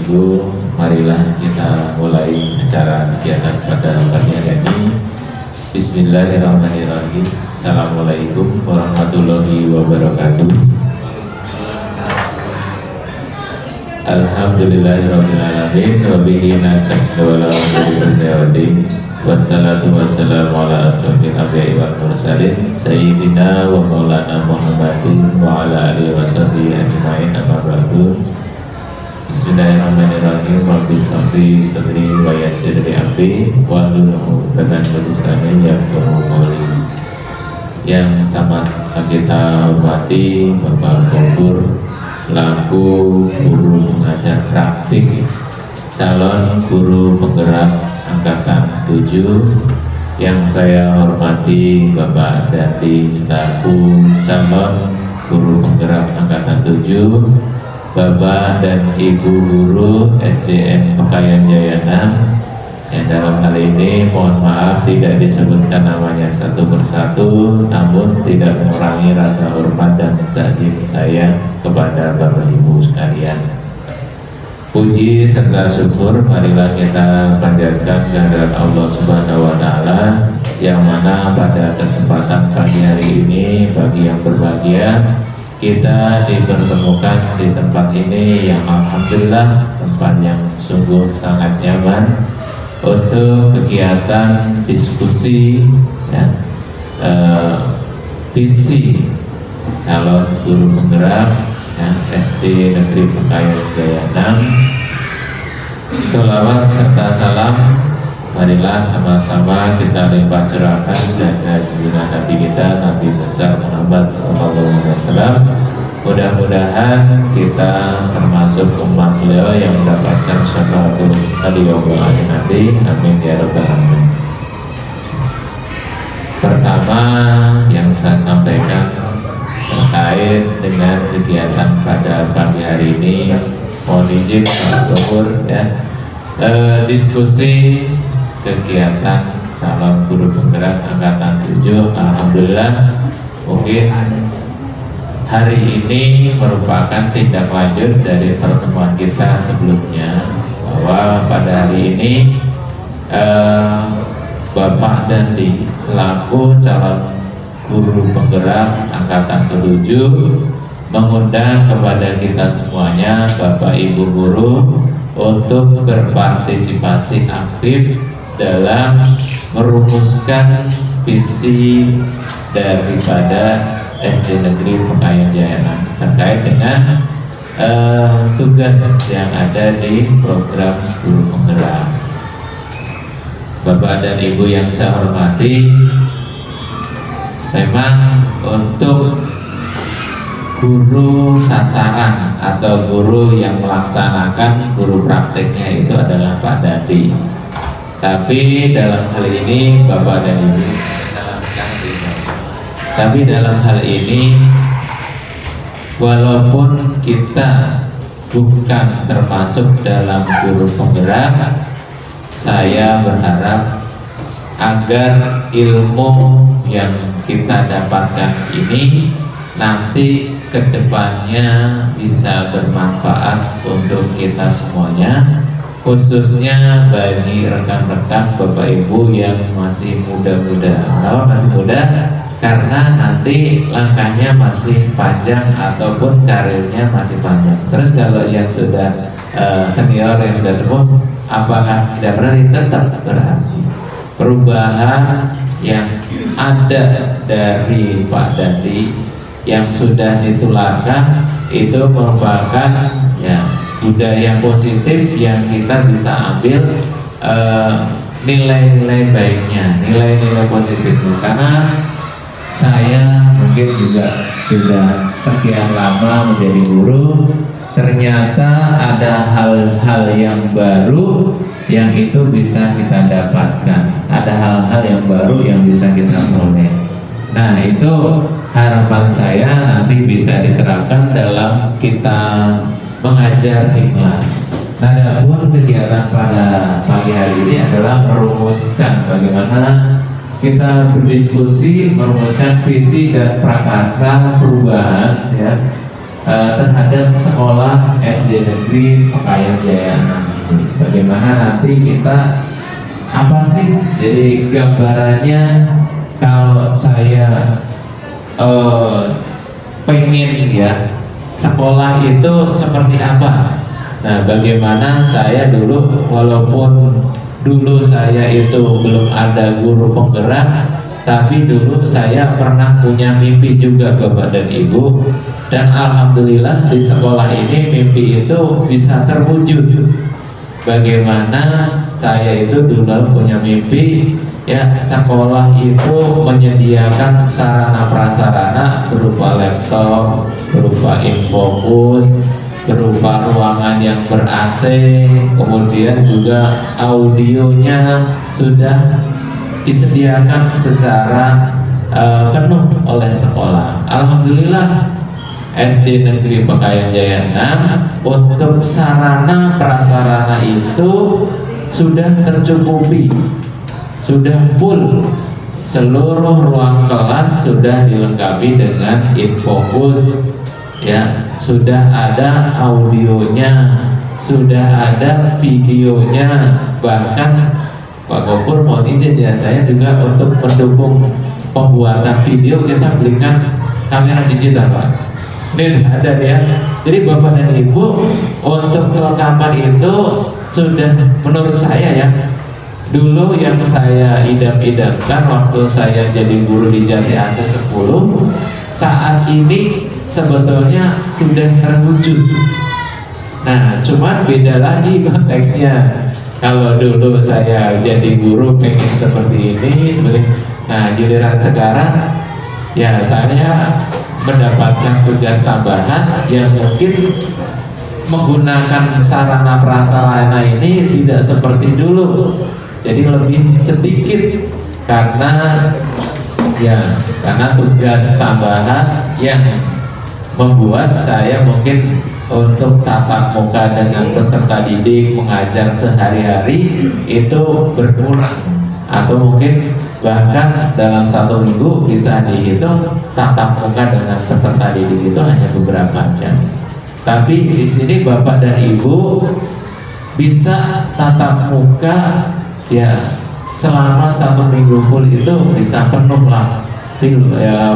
Minggu, marilah kita mulai acara kegiatan pada pagi hari ini. Bismillahirrahmanirrahim. Assalamualaikum warahmatullahi wabarakatuh. Alhamdulillahirrahmanirrahim. Wabihi nasta'inu wa la ilaha wassalatu wassalamu ala asrofil anbiya'i wal mursalin Sayyidina wa maulana Muhammadin wa ala alihi wa sahbihi ajma'in amma ba'du. Bismillahirrahmanirrahim. Rabbi shrah sadri wa yassir li amri wahlul 'uqdatam min lisani yafqahu qawli. Yang sama kita hormati Bapak Gofur selaku guru pengajar praktik calon guru penggerak Angkatan 7, yang saya hormati Bapak Dadi selaku calon guru penggerak Angkatan 7, Bapak dan Ibu guru SDN Pekayan Jaya 6, yang dalam hal ini mohon maaf tidak disebutkan namanya satu persatu, namun tidak mengurangi rasa hormat dan takdim saya kepada Bapak Ibu sekalian. Puji serta syukur marilah kita panjatkan kehadirat Allah Subhanahu wa Ta'ala, yang mana pada kesempatan pagi hari ini bagi yang berbahagia kita dipertemukan di tempat ini yang alhamdulillah tempat yang sungguh sangat nyaman untuk kegiatan diskusi ya, visi calon guru penggerak ya, SD Negeri Pekayan Jaya 6. Sholawat serta salam marilah sama-sama kita limpah curahkan kepada junjungan Nabi kita, Nabi besar Muhammad SAW. Mudah-mudahan kita termasuk umat beliau yang mendapatkan syafaatul beliau nanti. Amin ya rabbal alamin. Pertama yang saya sampaikan terkait dengan kegiatan pada pagi hari ini, mohon izin Pak Gofur ya, diskusi kegiatan calon guru penggerak Angkatan 7. Alhamdulillah mungkin hari ini merupakan tindak lanjut dari pertemuan kita sebelumnya, bahwa pada hari ini Bapak Dandi selaku calon guru penggerak Angkatan ke-7 mengundang kepada kita semuanya, Bapak Ibu guru, untuk berpartisipasi aktif dalam merumuskan visi daripada SD Negeri Pekayan Jaya 6 terkait dengan tugas yang ada di program guru penggerak. Bapak dan Ibu yang saya hormati, memang untuk guru sasaran atau guru yang melaksanakan guru prakteknya itu adalah Pak Dadi. Tapi dalam hal ini Bapak dan Ibu, tapi dalam hal ini walaupun kita bukan termasuk dalam guru penggerak, saya berharap agar ilmu yang kita dapatkan ini nanti kedepannya bisa bermanfaat untuk kita semuanya, khususnya bagi rekan-rekan Bapak Ibu yang masih muda-muda. Kenapa masih muda? Karena nanti langkahnya masih panjang ataupun karirnya masih panjang. Terus kalau yang sudah senior, yang sudah sepuh, apakah tidak berarti? Tetap berarti. Perubahan yang ada dari Pak Dadi yang sudah ditularkan itu merupakan ya budaya positif yang kita bisa ambil nilai-nilai baiknya, nilai-nilai positifnya. Karena saya mungkin juga sudah sekian lama menjadi guru, ternyata ada hal-hal yang baru yang itu bisa kita dapatkan, ada hal-hal yang baru yang bisa kita peroleh. Nah, itu harapan saya nanti bisa diterapkan dalam kita mengajar ikhlas. Nah, adapun kegiatan pada pagi hari ini adalah merumuskan bagaimana kita berdiskusi, merumuskan visi dan prakarsa perubahan ya terhadap sekolah SD Negeri Pekayang Jaya 6 ini. Bagaimana nanti kita, apa sih jadi gambarannya kalau saya pengen ya sekolah itu seperti apa. Nah, bagaimana saya dulu, walaupun dulu saya itu belum ada guru penggerak, tapi dulu saya pernah punya mimpi juga Bapak dan Ibu, dan alhamdulillah di sekolah ini mimpi itu bisa terwujud. Bagaimana saya itu dulu punya mimpi ya, sekolah itu menyediakan sarana prasarana berupa laptop, berupa infocus, berupa ruangan yang ber AC, kemudian juga audionya sudah disediakan secara penuh oleh sekolah. Alhamdulillah SD Negeri Pekayang Jaya 6 untuk sarana prasarana itu sudah tercukupi, sudah full. Seluruh ruang kelas sudah dilengkapi dengan infocus, ya, sudah ada audionya, sudah ada videonya. Bahkan Pak Gopur mau izin ya, saya juga untuk mendukung pembuatan video kita belikan kamera digital Pak. Ini ada ya. Jadi Bapak dan Ibu, untuk kelengkapan itu sudah, menurut saya ya, dulu yang saya idam-idamkan waktu saya jadi guru di Jati Asih 10, saat ini sebetulnya sudah terwujud. Nah, cuman beda lagi konteksnya. Kalau dulu saya jadi guru pengen seperti ini, nah giliran sekarang ya saya mendapatkan tugas tambahan yang mungkin menggunakan sarana prasarana ini tidak seperti dulu, jadi lebih sedikit karena tugas tambahan yang membuat saya mungkin untuk tatap muka dengan peserta didik mengajar sehari-hari itu berkurang, atau mungkin bahkan dalam 1 minggu bisa dihitung tatap muka dengan peserta didik itu hanya beberapa jam. Tapi di sini Bapak dan Ibu bisa tatap muka ya selama 1 minggu full, itu bisa penuh lah,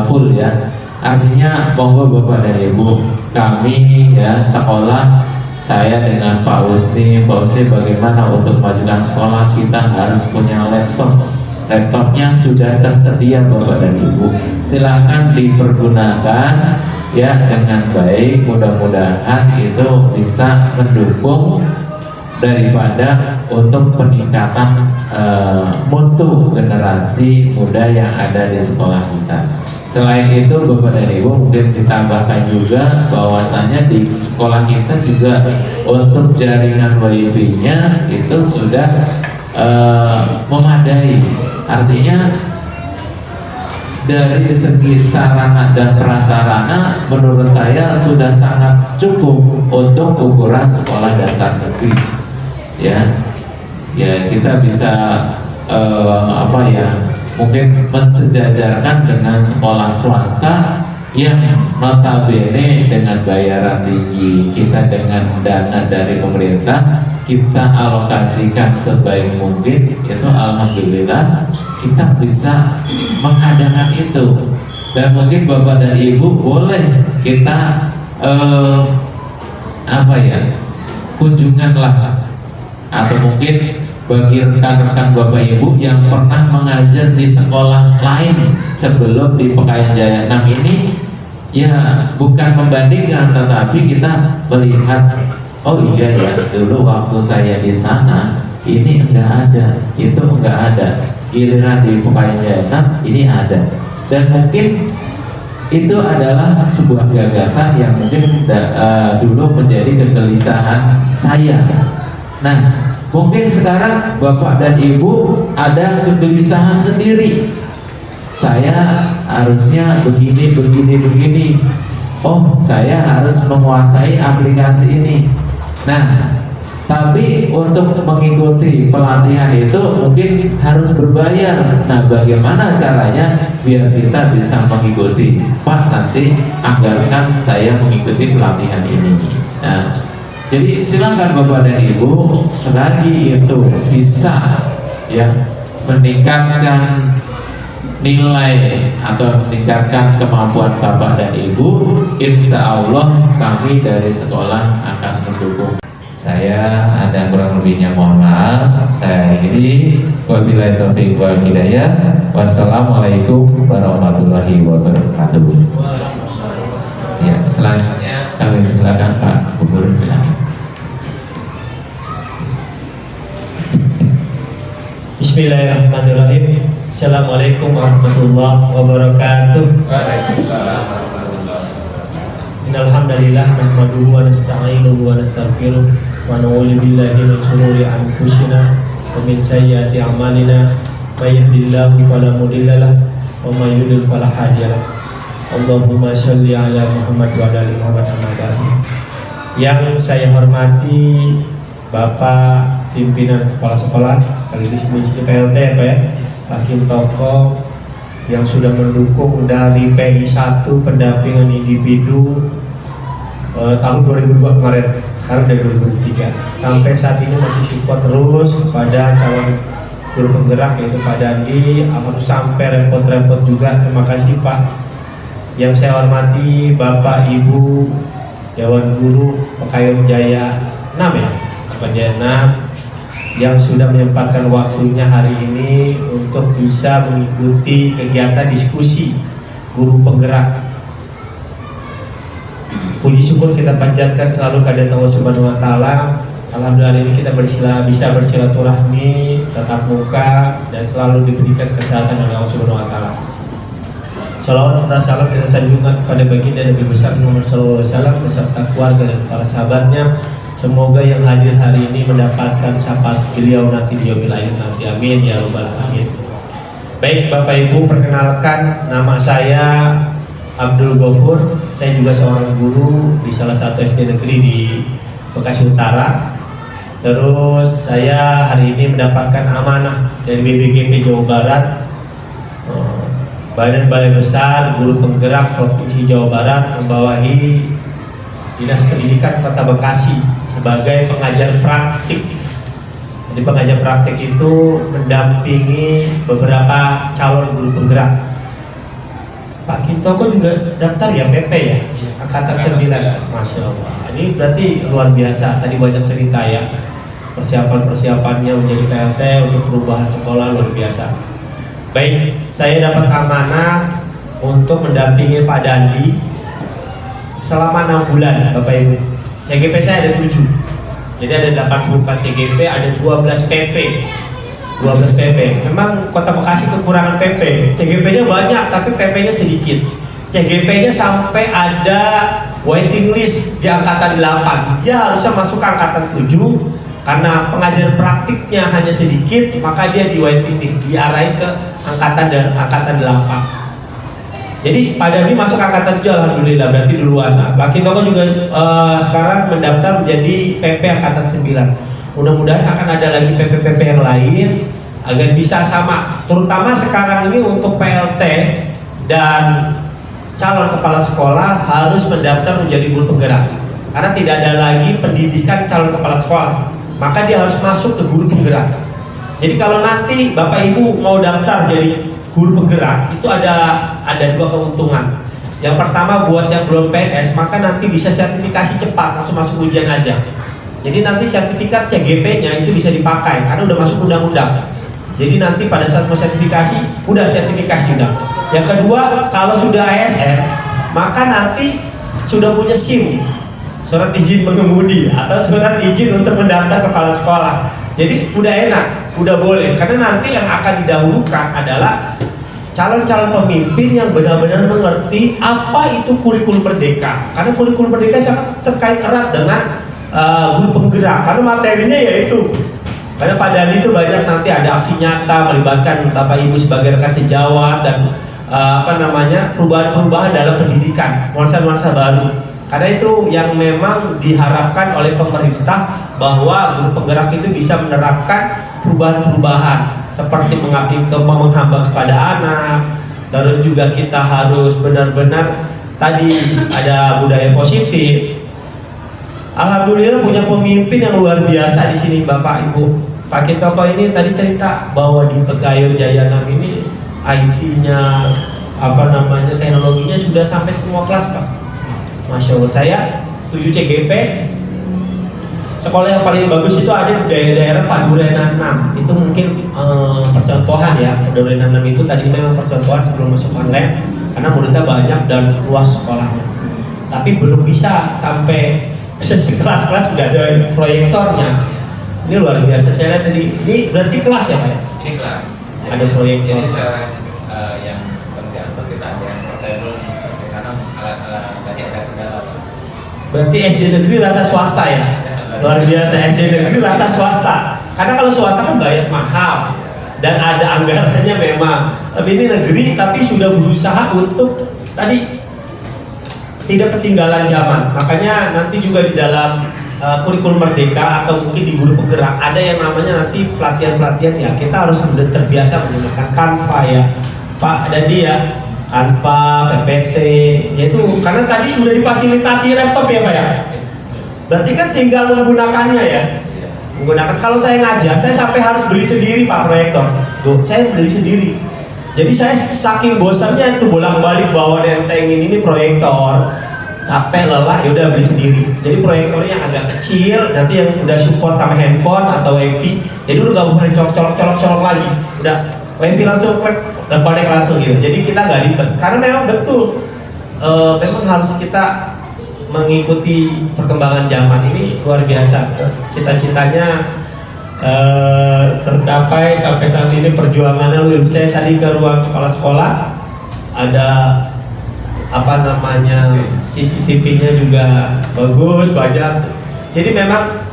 full ya. Artinya monggo Bapak dan Ibu, kami ya sekolah, saya dengan Pak Usni bagaimana untuk memajukan sekolah, kita harus punya laptop. Laptopnya sudah tersedia Bapak dan Ibu, silahkan dipergunakan ya dengan baik. Mudah-mudahan itu bisa mendukung daripada untuk peningkatan mutu generasi muda yang ada di sekolah kita. Selain itu Bapak dan Ibu, mungkin ditambahkan juga bahwasanya di sekolah kita juga untuk jaringan wifi-nya itu sudah memadai. Artinya dari segi sarana dan prasarana menurut saya sudah sangat cukup untuk ukuran sekolah dasar negeri. Ya kita bisa mungkin mensejajarkan dengan sekolah swasta yang notabene dengan bayaran tinggi, kita dengan dana dari pemerintah kita alokasikan sebaik mungkin, itu alhamdulillah kita bisa mengadakan itu. Dan mungkin Bapak dan Ibu boleh kita kunjungan lah, atau mungkin bagi rekan-rekan Bapak Ibu yang pernah mengajar di sekolah lain sebelum di Pekayang Jaya 6 ini, ya bukan membandingkan, tetapi kita melihat, oh iya ya, dulu waktu saya di sana ini enggak ada, itu enggak ada, giliran di Pekayang Jaya 6 ini ada. Dan mungkin itu adalah sebuah gagasan yang mungkin dulu menjadi kegelisahan saya. Nah, mungkin sekarang Bapak dan Ibu ada kegelisahan sendiri, saya harusnya begini. Oh, saya harus menguasai aplikasi ini. Nah, Tapi untuk mengikuti pelatihan itu mungkin harus berbayar. Nah, bagaimana caranya biar kita bisa mengikuti? Pak, nanti anggarkan saya mengikuti pelatihan ini. Nah, jadi silakan Bapak dan Ibu, selagi itu bisa ya meningkatkan nilai atau meningkatkan kemampuan Bapak dan Ibu, insya Allah kami dari sekolah akan mendukung. Saya ada kurang lebihnya mohon maaf. Saya akhiri. Wabillahi taufiq wal hidayah. Wassalamualaikum warahmatullahi wabarakatuh. Ya, selanjutnya kami silakan Pak Gubernur, silakan. Bismillahirrahmanirrahim. Assalamualaikum warahmatullahi wabarakatuh. Waalaikumsalam. Innalhamdalillah nahmaduhu wa nasta'inuhu wa nastaghfiruh wa na'udzu billahi min shururi anfusina wa min sayyiati a'malina may yahdihillahu fala mudilla lahu wa may yudlil fala hadiya lahu. Allahumma shalli ala Muhammad wa ala ali Muhammad amma ba'du. Yang saya hormati Bapak pimpinan kepala sekolah sekaligus Misi PLT Pak ya, Hakim Toko yang sudah mendukung dari PI 1 pendampingan individu tahun 2002 kemarin, sekarang dari 2003 sampai saat ini masih support terus kepada calon guru penggerak yaitu Pak Dandi, akan sampai repot-repot juga. Terima kasih Pak. Yang saya hormati Bapak Ibu Dewan Guru Pekayun Jaya 6 ya, Pak Jaya 6 yang sudah menyempatkan waktunya hari ini untuk bisa mengikuti kegiatan diskusi guru penggerak. Puji syukur kita panjatkan selalu kepada Allah Subhanahu wa taala. Alhamdulillah ini kita bisa bersilaturahmi tatap muka dan selalu diberikan kesehatan oleh Allah Subhanahu wa taala. Salawat serta salam kita sanjungkan kepada baginda Nabi besar Muhammad sallallahu alaihi wasallam beserta keluarga dan para sahabatnya. Semoga yang hadir hari ini mendapatkan syafaat beliau nanti di yaumil akhir nanti. Amin ya rabbal alamin. Baik Bapak Ibu, perkenalkan nama saya Abdul Ghafur. Saya juga seorang guru di salah satu SD negeri di Bekasi Utara. Terus saya hari ini mendapatkan amanah dari BPGP Jawa Barat, Badan Balai Besar Guru Penggerak Provinsi Jawa Barat, membawahi Dinas Pendidikan Kota Bekasi sebagai pengajar praktik. Jadi pengajar praktik itu mendampingi beberapa calon guru penggerak. Pak Kintoko juga daftar ya PP ya, angkatan 9. Masya Allah. Ini berarti luar biasa. Tadi banyak cerita ya, persiapan-persiapannya menjadi PLT untuk perubahan sekolah luar biasa. Baik, saya dapat amanah untuk mendampingi Pak Dandi selama 6 bulan Bapak Ibu. CGP saya ada 7. Jadi ada 84 CGP, ada 12 PP. 12 PP. Memang Kota Bekasi kekurangan PP. CGP-nya banyak tapi PP-nya sedikit. CGP-nya sampai ada waiting list di angkatan 8. Dia harusnya masuk ke angkatan 7 karena pengajar praktiknya hanya sedikit, maka dia di waiting list, diarahin ke angkatan 8. Jadi Pak Dandi masuk angkatan 7 alhamdulillah, berarti duluan. Nah, Pak Kintoko juga sekarang mendaftar menjadi PP angkatan 9. Mudah-mudahan akan ada lagi PP-PP yang lain agar bisa sama. Terutama sekarang ini untuk PLT dan calon kepala sekolah harus mendaftar menjadi guru penggerak. Karena tidak ada lagi pendidikan calon kepala sekolah, maka dia harus masuk ke guru penggerak. Jadi kalau nanti Bapak Ibu mau daftar jadi guru penggerak, itu ada 2 keuntungan. Yang pertama, buat yang belum PNS, maka nanti bisa sertifikasi cepat, langsung masuk ujian aja. Jadi nanti sertifikat CGP-nya itu bisa dipakai karena udah masuk undang-undang. Jadi nanti pada saat mau sertifikasi, udah sertifikasi udah. Yang kedua, kalau sudah ASN, maka nanti sudah punya SIM, surat izin mengemudi atau surat izin untuk mendaftar kepala sekolah. Jadi udah enak, udah boleh. Karena nanti yang akan didahulukan adalah calon-calon pemimpin yang benar-benar mengerti apa itu kurikulum merdeka. Karena kurikulum merdeka sangat terkait erat dengan guru penggerak. Karena materinya yaitu, karena Pak Dandi itu banyak nanti ada aksi nyata melibatkan Bapak Ibu sebagai rekan sejawat dan perubahan-perubahan dalam pendidikan, nuansa-nuansa baru. Karena itu yang memang diharapkan oleh pemerintah bahwa guru penggerak itu bisa menerapkan perubahan-perubahan seperti mengabdi menghamba kepada anak, terus juga kita harus benar-benar tadi ada budaya positif. Alhamdulillah punya pemimpin yang luar biasa di sini, Bapak Ibu. Pak Kitoko ini tadi cerita bahwa di Pegayun Jaya 6 ini IT-nya teknologinya sudah sampai semua kelas, Pak. Masya Allah, saya 7 CGP. Sekolah yang paling bagus itu ada di daerah Padurena 6. Itu mungkin percontohan ya. Padurena 6 itu tadi memang percontohan sebelum masuk online karena muridnya banyak dan luas sekolahnya. Tapi belum bisa sampai sekelas-kelas sudah ada proyektornya. Ini luar biasa. Saya lihat tadi, ini berarti kelas ya Pak ya? Ini kelas. Ada proyektor. Jadi selain yang tergantung kita ada yang portable karena alat-alat tadi ada kendala. Berarti SD negeri rasa swasta ya? Luar biasa, SD negeri rasa swasta. Karena kalau swasta kan bayar mahal dan ada anggarannya memang. Tapi ini negeri tapi sudah berusaha untuk tadi tidak ketinggalan zaman. Makanya nanti juga di dalam kurikulum Merdeka atau mungkin di guru penggerak ada yang namanya nanti pelatihan-pelatihan ya. Kita harus sudah terbiasa menggunakan Canva ya, Pak Dandi ya. Canva, PPT, yaitu karena tadi sudah difasilitasi laptop ya Pak ya. Berarti kan tinggal menggunakannya ya. Menggunakan. Kalau saya ngajar, saya sampai harus beli sendiri Pak proyektor. Tuh, saya beli sendiri. Jadi saya saking bosannya itu bolak-balik bawa dentengin ini proyektor, capek lelah, ya udah beli sendiri. Jadi proyektornya yang agak kecil, nanti yang udah support sama handphone atau WiFi, jadi udah gak boleh colok lagi. Udah WiFi langsung klik dan connect langsung gitu. Jadi kita nggak ribet. Karena memang betul, memang harus kita mengikuti perkembangan zaman ini luar biasa. Cita-citanya tercapai sampai saat ini perjuangannya. Saya tadi ke ruang kepala sekolah, ada CCTV-nya juga bagus, banyak. Jadi memang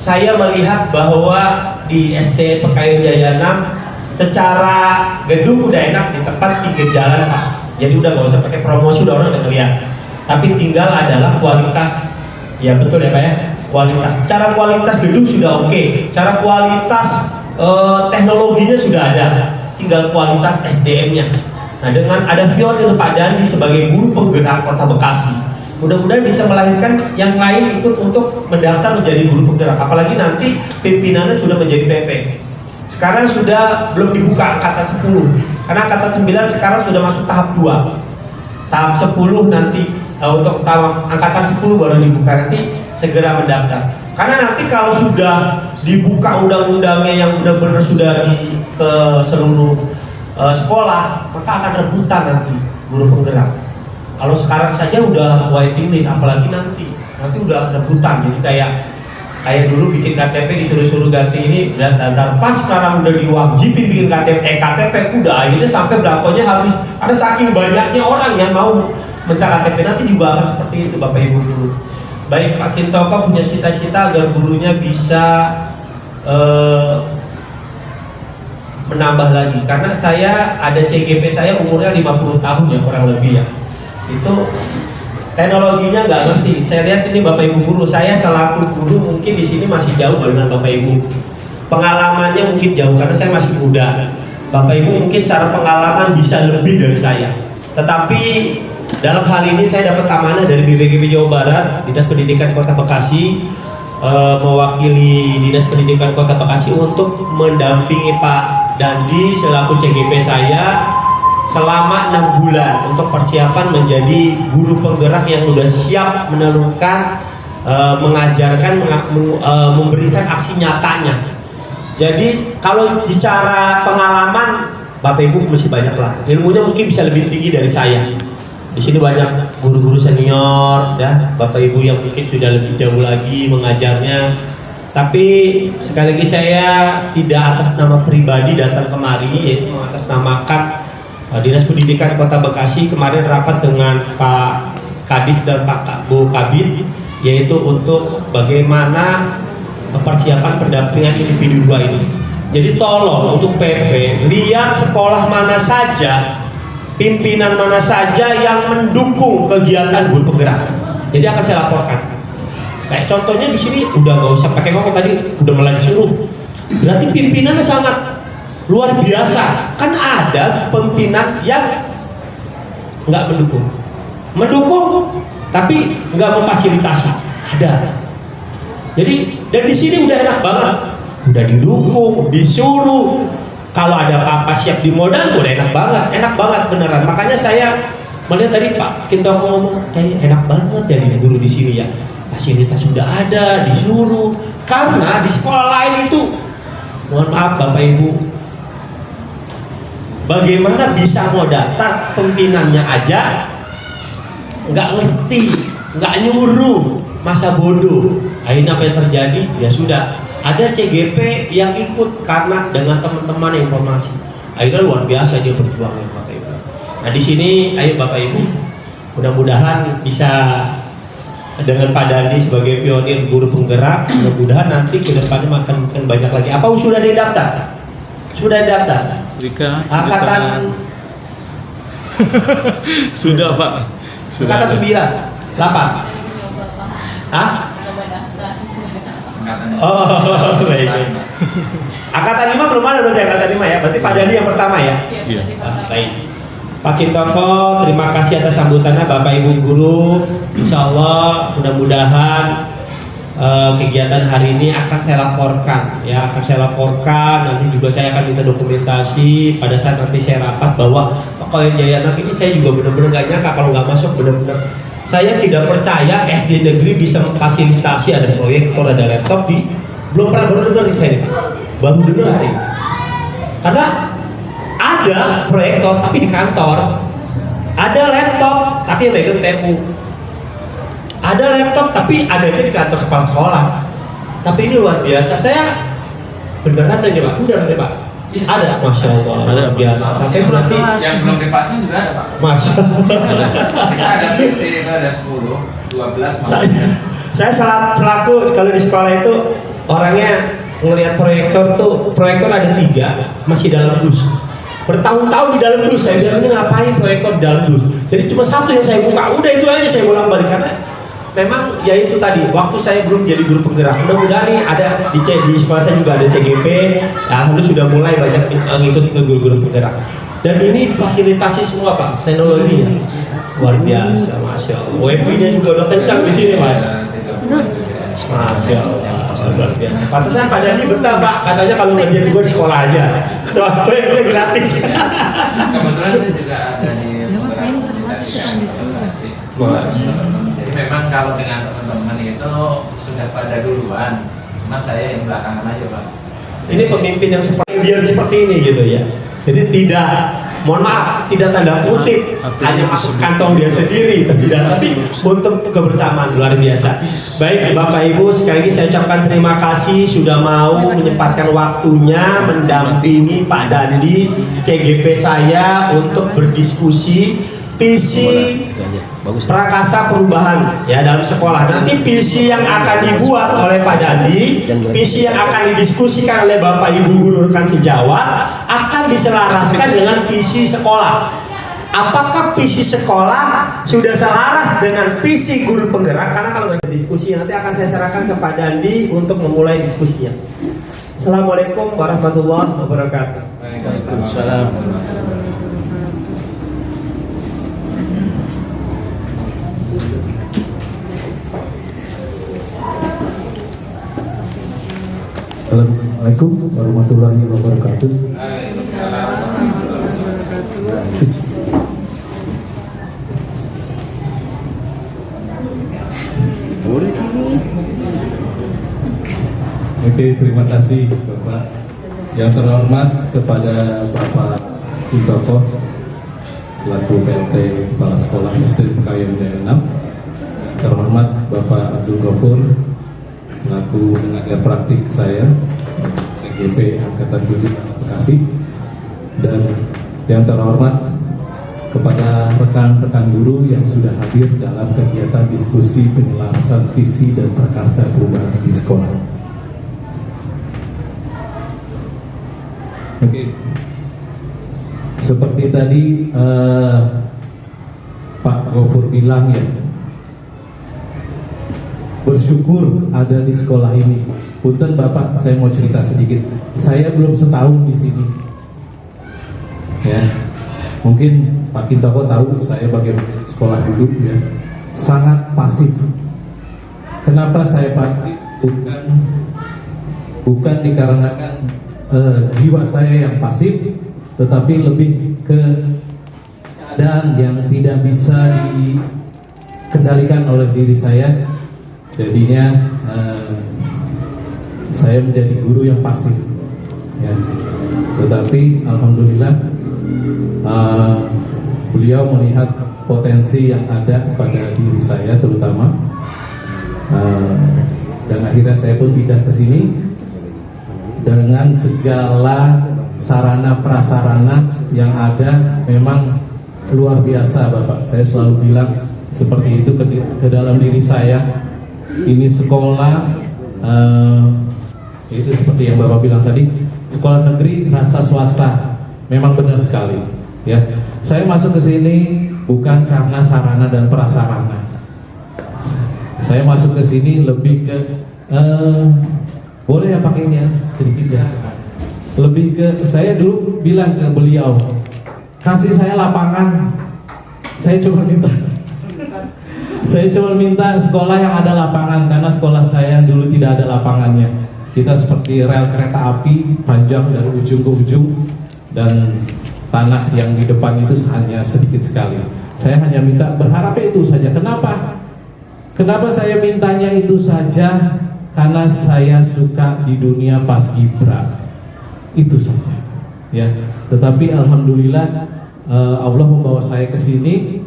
saya melihat bahwa di SD Pegayun Jaya 6 secara gedung udah enak, di tempat pinggir jalan Pak. Jadi udah gak usah pakai promosi, udah orang udah ngeliat. Tapi tinggal adalah kualitas. Ya betul ya Pak ya, kualitas. Cara kualitas gedung sudah oke, cara kualitas teknologinya sudah ada, tinggal kualitas SDM-nya. Nah dengan ada Pionir Pak Dandi sebagai guru penggerak Kota Bekasi, mudah-mudahan bisa melahirkan yang lain ikut untuk mendaftar menjadi guru penggerak. Apalagi nanti pimpinannya sudah menjadi PP. Sekarang sudah belum dibuka angkatan 10, karena angkatan 9 sekarang sudah masuk tahap 2. Tahap 10 nanti untuk tahap angkatan 10 baru dibuka, nanti segera mendaftar. Karena nanti kalau sudah dibuka undang-undangnya yang benar-benar sudah ke seluruh sekolah, maka akan rebutan nanti guru penggerak. Kalau sekarang saja udah waiting list, apalagi nanti udah rebutan. Jadi kayak dulu bikin KTP disuruh-suruh ganti ini, udah daftar. Pas sekarang udah diwajibin bikin KTP udah akhirnya sampai belangkonya habis. Ada saking banyaknya orang yang mau minta KTP, nanti juga akan seperti itu Bapak Ibu guru. Baik, Pak Kitoko punya cita-cita agar gurunya bisa menambah lagi, karena saya ada CGP saya umurnya 50 tahun ya kurang lebih ya. Itu teknologinya nggak ngerti. Saya lihat ini Bapak Ibu guru, saya selaku guru mungkin di sini masih jauh dengan Bapak Ibu. Pengalamannya mungkin jauh karena saya masih muda. Bapak Ibu mungkin secara pengalaman bisa lebih dari saya. Tetapi dalam hal ini saya dapat amanah dari BPKB Jawa Barat, Dinas Pendidikan Kota Bekasi, mewakili Dinas Pendidikan Kota Bekasi untuk mendampingi Pak Dandi selaku CGP saya selama 6 bulan untuk persiapan menjadi guru penggerak yang sudah siap meneruskan, mengajarkan, memberikan aksi nyatanya. Jadi kalau bicara pengalaman, Bapak Ibu masih banyak lah, ilmunya mungkin bisa lebih tinggi dari saya. Di sini banyak guru-guru senior, ya, Bapak Ibu yang mungkin sudah lebih jauh lagi mengajarnya. Tapi sekali lagi saya tidak atas nama pribadi datang kemari, yaitu mengatasnamakan Dinas Pendidikan Kota Bekasi kemarin rapat dengan Pak Kadis dan Pak Bu Kabid, yaitu untuk bagaimana persiapan pendampingan individu 2 ini. Jadi tolong untuk PP lihat sekolah mana saja, pimpinan mana saja yang mendukung kegiatan guru penggerak. Jadi akan saya laporkan. Kayak contohnya di sini udah nggak usah pakai ngomong tadi, udah mulai disuruh. Berarti pimpinannya sangat luar biasa. Kan ada pimpinan yang nggak mendukung, tapi nggak memfasilitasi. Ada. Jadi dan di sini udah enak banget, udah didukung, disuruh. Kalau ada apa-apa siap dimodal, udah enak banget beneran. Makanya saya melihat tadi Pak Kinto ngomong, kayaknya enak banget jadi guru di sini ya. Fasilitas sudah ada, disuruh. Karena di sekolah lain itu, mohon maaf Bapak Ibu, bagaimana bisa mau daftar pimpinannya aja nggak ngerti, nggak nyuruh, masa bodoh. Akhirnya apa yang terjadi? Ya sudah, ada CGP yang ikut karena dengan teman-teman informasi. Akhirnya luar biasa dia berjuang ya Bapak Ibu. Nah di sini, ayo Bapak Ibu, mudah-mudahan bisa dengan Pak Dandi sebagai pionir guru penggerak, mudah-mudahan nanti ke depannya makan banyak lagi. Apa sudah didaftar? Sudah didaftar? Angkatan sudah Pak. Angkatan 9, 8. Hah? Oh, baik. Angkatan 5 belum ada berarti angkatan 5 ya. Berarti Pak Dandi yang pertama ya? Iya. Baik. Pak Kintoko, terima kasih atas sambutannya Bapak Ibu guru. Insya Allah mudah-mudahan kegiatan hari ini akan saya laporkan ya, nanti juga saya akan minta dokumentasi pada saat nanti saya rapat bahwa Koin Jayanak ini saya juga benar-benar gak nyangka kalau nggak masuk, benar-benar saya tidak percaya SD negeri bisa memfasilitasi ada proyektor, ada laptop belum pernah baru dengar nih saya baru dengar hari ini. Karena ada proyektor tapi di kantor, ada laptop tapi yang megang TU, ada laptop tapi adanya di kantor kepala sekolah. Tapi ini luar biasa. Saya beneran aja Pak, beneran deh Pak. Ya. Ada, Masya Allah, ada biasa. Saya berarti yang belum dipasang juga ada Pak. Masya Allah. Kita ada PC itu ada 10, 12 Saya selaku kalau di sekolah itu orangnya ngelihat proyektor ada 3 masih dalam dus. Bertahun-tahun di dalam dus, saya bilang ini ngapain proyektor di dalam dus. Jadi cuma satu yang saya buka, udah itu aja saya bolak-balik karena memang ya itu tadi waktu saya belum jadi guru penggerak. Mudah-mudahan nih ada di sekolah saya juga ada CGP, ya, alhamdulillah sudah mulai banyak ngikut ke guru-guru penggerak. Dan ini fasilitasi semua Pak, teknologinya luar biasa, Masya Allah. WiFi-nya juga udah kencang di sini Pak. Masya Allah, luar biasa. Pantesan Pak Dandi betah Pak, katanya kalau nggak jadi guru di sekolah aja. Coba itu gratis. Kebetulan saya juga ada di jadi memang kalau dengan teman-teman itu sudah pada duluan, cuma saya yang belakangan aja Pak. Ini pemimpin yang seperti ini gitu ya. Jadi tidak, mohon maaf, tidak tanda kutip hanya masuk kantong dia sendiri, tidak, tapi untuk kebersamaan luar biasa. Baik Bapak Ibu, sekali lagi saya ucapkan terima kasih sudah mau menyempatkan waktunya mendampingi Pak Dandi CGP saya untuk berdiskusi visi Prakasa Perubahan ya dalam sekolah. Nanti visi yang akan dibuat oleh Pak Dandi, visi yang akan didiskusikan oleh Bapak Ibu guru rekan sejawat akan diselaraskan dengan visi sekolah. Apakah visi sekolah sudah selaras dengan visi guru penggerak? Karena kalau ada diskusi nanti akan saya serahkan ke Pak Dandi untuk memulai diskusinya. Assalamualaikum warahmatullahi wabarakatuh. Waalaikumsalam. Assalamualaikum warahmatullahi wabarakatuh. Boleh sini. Oke, terima kasih Bapak. Yang terhormat kepada Bapak Kintoko selaku PLT Kepala Sekolah SD Koin Jayanak. Terhormat Bapak Abdul Ghafur selaku pengajar praktik saya CGP Angkatan 7 Bekasi, dan yang terhormat kepada rekan-rekan guru yang sudah hadir dalam kegiatan diskusi penyelarasan visi dan prakarsa perubahan di sekolah. Oke, seperti tadi Pak Ghafur bilang ya, bersyukur ada di sekolah ini. Punten Bapak, saya mau cerita sedikit. Saya belum setahun di sini. Ya, mungkin Pak Kintoko tahu saya bagaimana sekolah dulu ya. Sangat pasif. Kenapa saya pasif? Bukan dikarenakan jiwa saya yang pasif, tetapi lebih ke keadaan yang tidak bisa dikendalikan oleh diri saya. Jadinya saya menjadi guru yang pasif ya. Tetapi alhamdulillah beliau melihat potensi yang ada pada diri saya terutama, dan akhirnya saya pun pindah ke sini dengan segala sarana prasarana yang ada. Memang luar biasa Bapak, saya selalu bilang seperti itu ke dalam diri saya. Ini sekolah itu seperti yang Bapak bilang tadi, sekolah negeri rasa swasta. Memang benar sekali ya. Saya masuk ke sini bukan karena sarana dan prasarana. Saya masuk ke sini lebih ke boleh ya pakai ini ya sedikit ya. Lebih ke, saya dulu bilang ke beliau, kasih saya lapangan. Saya cuma minta sekolah yang ada lapangan, karena sekolah saya dulu tidak ada lapangannya. Kita seperti rel kereta api panjang dari ujung ke ujung, dan tanah yang di depan itu hanya sedikit sekali. Saya hanya minta, berharap itu saja. Kenapa saya mintanya itu saja? Karena saya suka di dunia paskibra. Itu saja ya. Tetapi alhamdulillah Allah membawa saya ke sini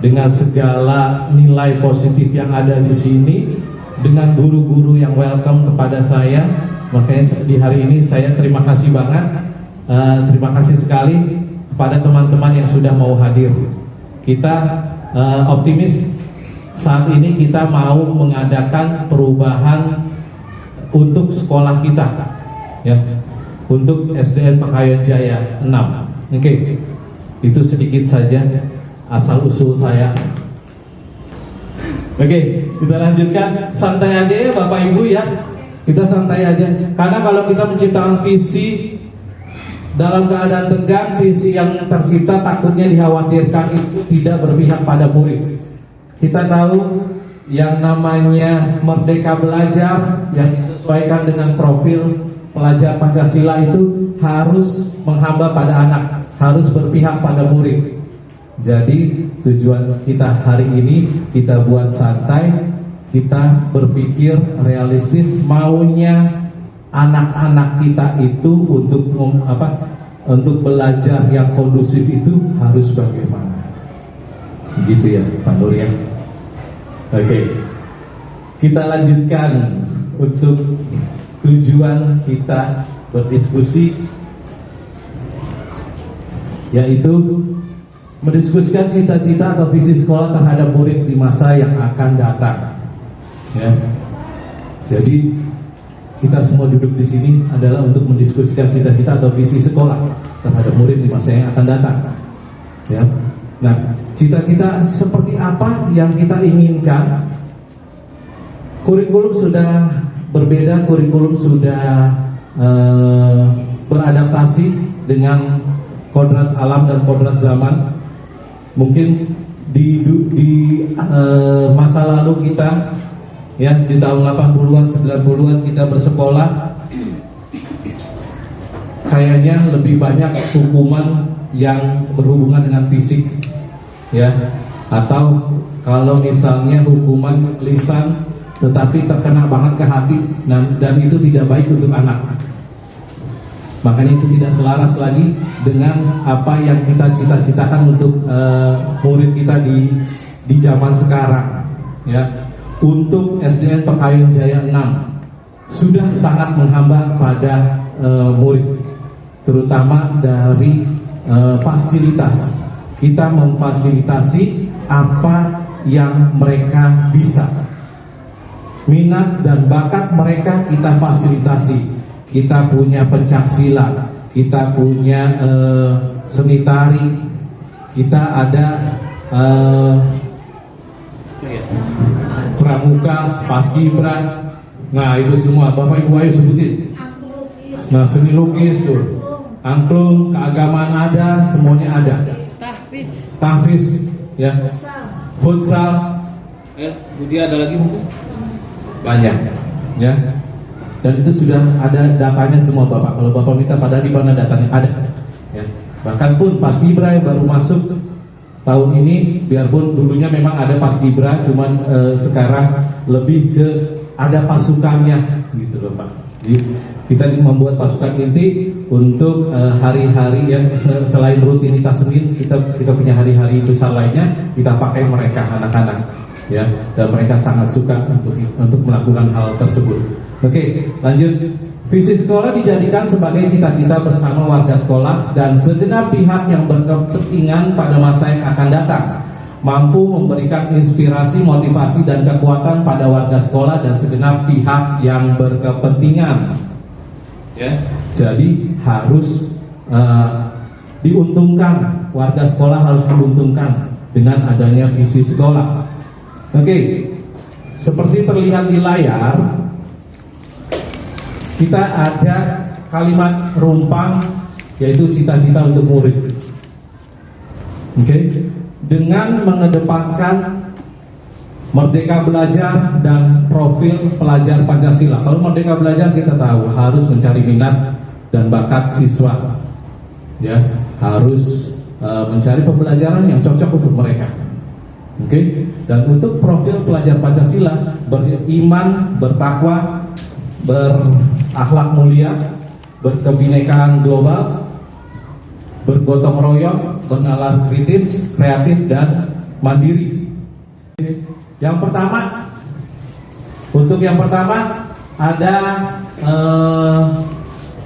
dengan segala nilai positif yang ada di sini, dengan guru-guru yang welcome kepada saya. Makanya di hari ini saya terima kasih banget, terima kasih sekali kepada teman-teman yang sudah mau hadir. Kita optimis saat ini kita mau mengadakan perubahan untuk sekolah kita ya, untuk SDN Pekayon Jaya 6. Oke. Itu sedikit saja asal usul saya. Oke, kita lanjutkan. Santai aja ya Bapak Ibu ya. Kita santai aja. Karena kalau kita menciptakan visi dalam keadaan tegang, visi yang tercipta takutnya dikhawatirkan itu tidak berpihak pada murid. Kita tahu yang namanya Merdeka Belajar yang disesuaikan dengan profil pelajar Pancasila itu harus menghamba pada anak, harus berpihak pada murid. Jadi tujuan kita hari ini kita buat santai, kita berpikir realistis, maunya anak-anak kita itu untuk belajar yang kondusif itu harus bagaimana? Gitu ya Pak Nur ya. Oke. Kita lanjutkan untuk tujuan kita berdiskusi, yaitu mendiskusikan cita-cita atau visi sekolah terhadap murid di masa yang akan datang. Ya. Jadi kita semua duduk di sini adalah untuk mendiskusikan cita-cita atau visi sekolah terhadap murid di masa yang akan datang. Ya. Nah, cita-cita seperti apa yang kita inginkan? Kurikulum sudah berbeda, kurikulum sudah beradaptasi dengan kodrat alam dan kodrat zaman. Mungkin di masa lalu kita ya, di tahun 80-an 90-an kita bersekolah, kayaknya lebih banyak hukuman yang berhubungan dengan fisik ya, atau kalau misalnya hukuman lisan tetapi terkena banget ke hati, dan itu tidak baik untuk anak. Makanya itu tidak selaras lagi dengan apa yang kita cita-citakan untuk murid kita di zaman sekarang ya. Untuk SDN Pekayon Jaya 6 sudah sangat menghamba pada murid, terutama dari fasilitas. Kita memfasilitasi apa yang mereka bisa, minat dan bakat mereka kita fasilitasi. Kita punya pencak silat, kita punya seni tari, kita ada pramuka, paskibra. Nah itu semua Bapak Ibu ayo sebutin. Nah seni lukis tuh, angklung, keagamaan ada, semuanya ada. Tahfiz, ya, futsal. Budi ada lagi buku? Banyak, ya. Dan itu sudah ada datanya semua Bapak. Kalau Bapak minta pada di mana datanya ada. Ya. Bahkan pun paskibra yang baru masuk tahun ini, biarpun dulunya memang ada paskibra, cuman sekarang lebih ke ada pasukannya, gitu loh Pak. Jadi kita membuat pasukan inti untuk hari-hari yang selain rutinitas Senin, kita punya hari-hari besar lainnya, kita pakai mereka anak-anak, ya. Dan mereka sangat suka untuk melakukan hal tersebut. Oke, lanjut. Visi sekolah dijadikan sebagai cita-cita bersama warga sekolah dan segenap pihak yang berkepentingan pada masa yang akan datang, mampu memberikan inspirasi, motivasi, dan kekuatan pada warga sekolah dan segenap pihak yang berkepentingan. Ya, jadi harus diuntungkan, warga sekolah harus diuntungkan dengan adanya visi sekolah. Oke, seperti terlihat di layar, kita ada kalimat rumpang yaitu cita-cita untuk murid. Oke, dengan mengedepankan merdeka belajar dan profil pelajar Pancasila. Kalau merdeka belajar kita tahu harus mencari minat dan bakat siswa, ya, harus mencari pembelajaran yang cocok untuk mereka. Oke, dan untuk profil pelajar Pancasila beriman, bertakwa, berakhlak mulia, berkebinekaan global, bergotong royong, bernalar kritis, kreatif, dan mandiri. Yang pertama, untuk yang pertama ada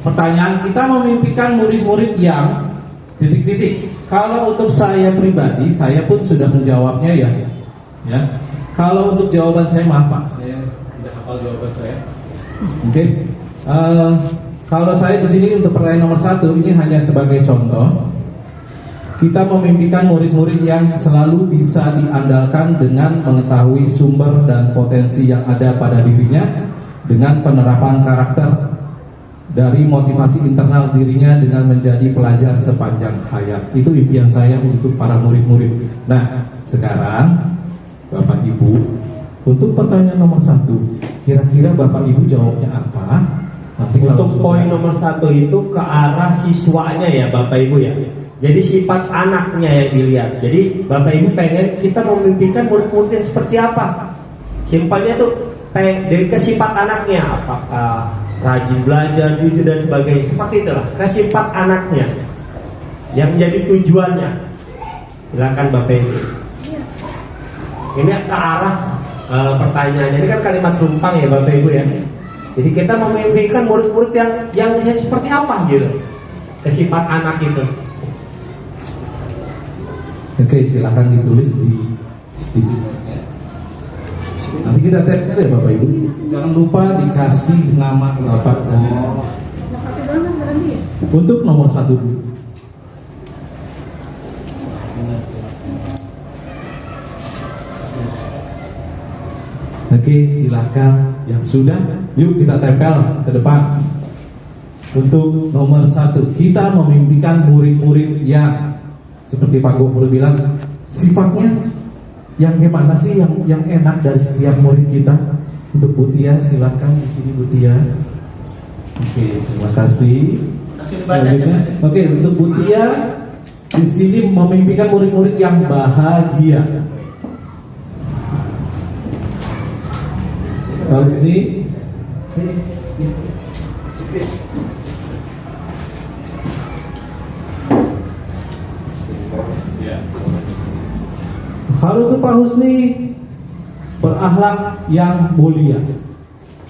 pertanyaan, kita memimpikan murid-murid yang titik-titik. Kalau untuk saya pribadi, saya pun sudah menjawabnya, ya. Kalau untuk jawaban saya, maaf Pak, saya tidak hafal jawaban saya. Oke. Kalau saya di sini untuk pertanyaan nomor 1 ini hanya sebagai contoh. Kita memimpikan murid-murid yang selalu bisa diandalkan dengan mengetahui sumber dan potensi yang ada pada dirinya, dengan penerapan karakter dari motivasi internal dirinya dengan menjadi pelajar sepanjang hayat. Itu impian saya untuk para murid-murid. Nah, sekarang Bapak Ibu, untuk pertanyaan nomor 1, kira-kira Bapak Ibu jawabnya apa? Nanti untuk poin nomor 1 itu ke arah siswanya ya Bapak Ibu ya. Jadi sifat anaknya yang dilihat. Jadi Bapak Ibu pengen kita memimpikan murid-murid yang seperti apa? Simpelnya tuh dari kesifat anaknya, apakah rajin belajar, jujur dan sebagainya. Seperti itulah kesifat anaknya yang menjadi tujuannya. Silakan Bapak Ibu. Ini ke arah pertanyaannya. Ini kan kalimat rumpang ya Bapak Ibu ya. Jadi kita memimpikan murid-murid yang seperti apa gitu. Kesifat anak itu. Oke, silakan ditulis di sticky note-nya. Nanti kita tag ya Bapak Ibu. Jangan lupa dikasih nama Bapak. Untuk nomor 1 dulu. Oke, silakan yang sudah, yuk kita tempel ke depan. Untuk nomor 1, kita memimpikan murid-murid yang seperti Pak Gofur bilang, sifatnya yang gimana sih yang enak dari setiap murid kita. Untuk Bu Tia, silakan di sini Bu Tia. Oke, terima kasih. Oke, untuk Bu Tia di sini memimpikan murid-murid yang bahagia. Bagus nih. Kalau untuk Pak Husni, berakhlak yang mulia.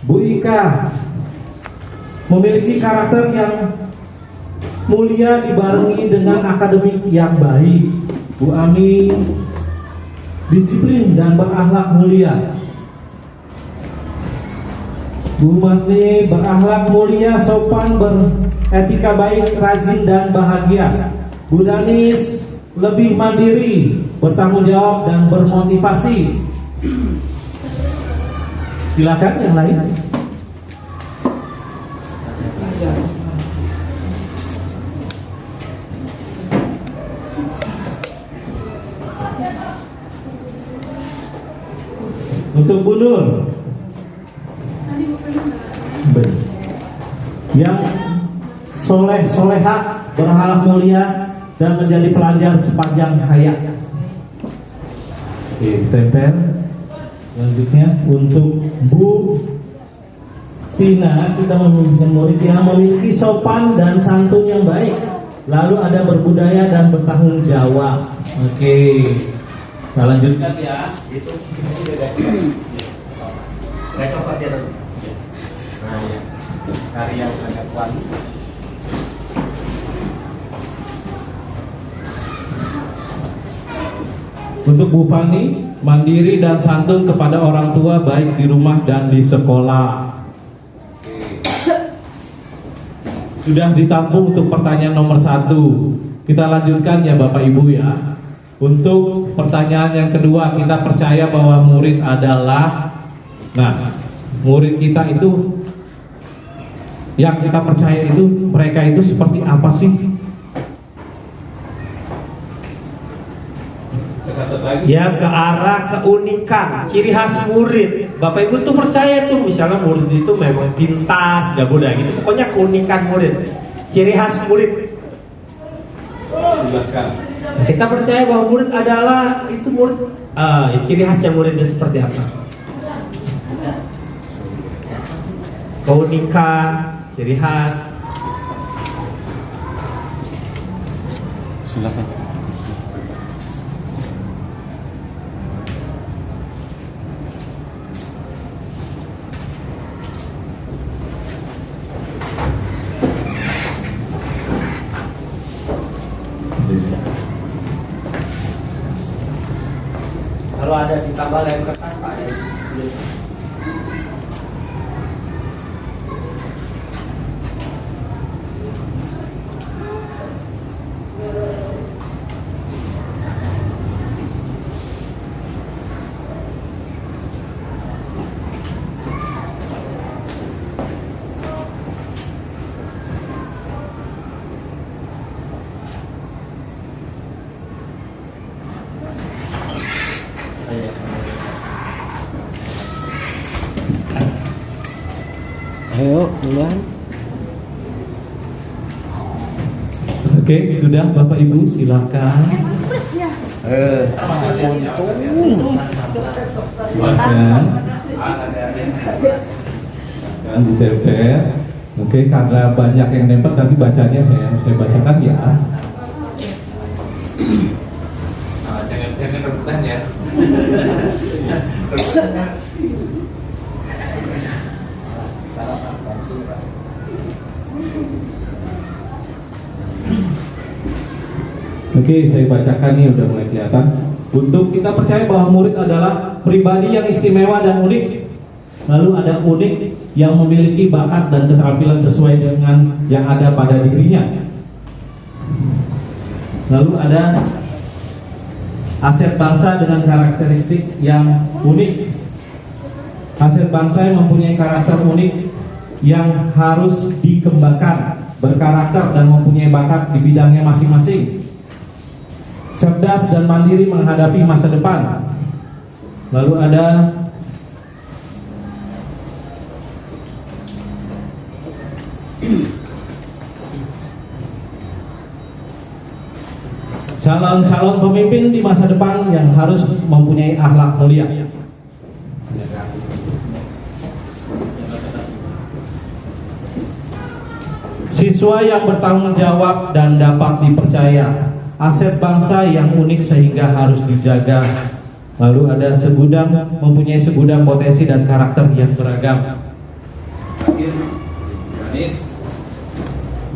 Bu Ika memiliki karakter yang mulia dibarengi dengan akademik yang baik. Bu Ami disiplin dan berakhlak mulia. Bu Matni berakhlak mulia, sopan, beretika baik, rajin dan bahagia. Bu Danis lebih mandiri, bertanggung jawab dan bermotivasi. Silakan yang lain. Untuk Bu Nur, yang soleh soleha, berhalak mulia dan menjadi pelajar sepanjang hayat. Oke, tempel. Selanjutnya untuk Bu Tina, kita memiliki murid yang memiliki sopan dan santun yang baik, lalu ada berbudaya dan bertanggung jawab. Oke, kita lanjutkan ya. Itu nah ya, karya sangat wali. Untuk Bu Fani, mandiri dan santun kepada orang tua baik di rumah dan di sekolah. Sudah ditampung untuk pertanyaan nomor 1. Kita lanjutkan ya Bapak Ibu ya. Untuk pertanyaan yang kedua, kita percaya bahwa murid adalah, murid kita itu, yang kita percaya itu, mereka itu seperti apa sih? Ya, ke arah keunikan, ciri khas murid. Bapak Ibu tuh percaya tuh, misalnya murid itu memang pintar, jago gitu. Pokoknya keunikan murid, ciri khas murid. Silakan. Kita percaya bahwa murid adalah itu murid. Ciri khasnya murid itu seperti apa? Keunikan, ciri khas. Silakan. Kalau ada ditambah lem kertas Pak. Ayo duluan. Oke, sudah Bapak Ibu silakan. Silakan. Silakan ditempel. Oke, karena banyak yang nempel nanti bacanya saya bacakan ya. Jangan rebutan ya. Oke, saya bacakan nih, udah mulai kelihatan. Untuk kita percaya bahwa murid adalah pribadi yang istimewa dan unik. Lalu ada unik yang memiliki bakat dan keterampilan sesuai dengan yang ada pada dirinya. Lalu ada aset bangsa dengan karakteristik yang unik. Aset bangsa yang mempunyai karakter unik yang harus dikembangkan, berkarakter dan mempunyai bakat di bidangnya masing-masing. Cerdas dan mandiri menghadapi masa depan. Lalu ada calon-calon pemimpin di masa depan yang harus mempunyai akhlak mulia. Siswa yang bertanggung jawab dan dapat dipercaya. Aset bangsa yang unik sehingga harus dijaga. Lalu ada mempunyai segudang potensi dan karakter yang beragam.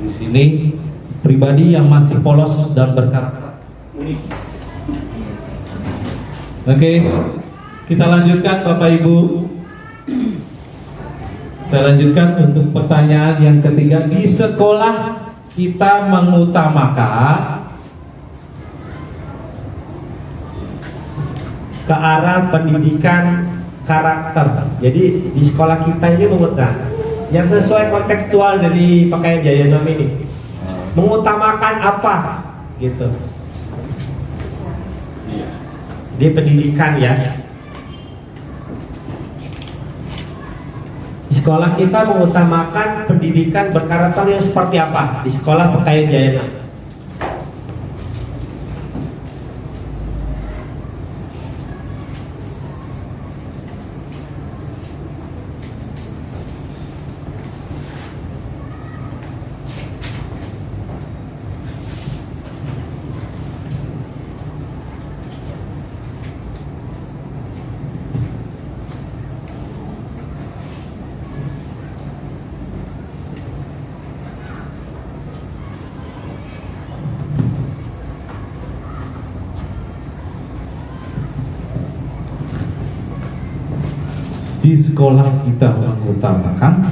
Di sini pribadi yang masih polos dan berkarakter unik. Oke, kita lanjutkan Bapak Ibu. Kita lanjutkan untuk pertanyaan yang ketiga. Di sekolah kita mengutamakan ke arah pendidikan karakter. Jadi di sekolah kita ini yang sesuai kontekstual dari Pakaian Jaya 6 ini mengutamakan apa gitu. Di pendidikan ya. Di sekolah kita mengutamakan pendidikan berkarakter yang seperti apa di sekolah Pakaian Jaya 6. Di sekolah kita mengutamakan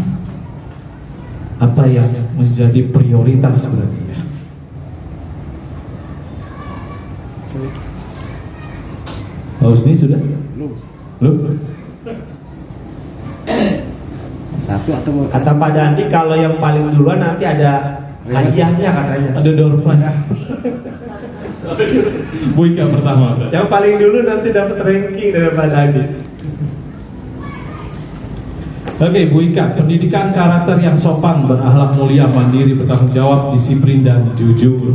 apa yang menjadi prioritas berarti ya. Pak Husni sudah? Belum? Satu atau mau? Kata Pak Dandi kalau yang paling duluan nanti ada hadiahnya katanya. Ada door prize. Bu Ika pertama. Yang paling dulu nanti dapat ranking dari Pak Dandi. Oke, Bu Ika, pendidikan karakter yang sopan, berakhlak mulia, mandiri, bertanggung jawab, disiplin dan jujur.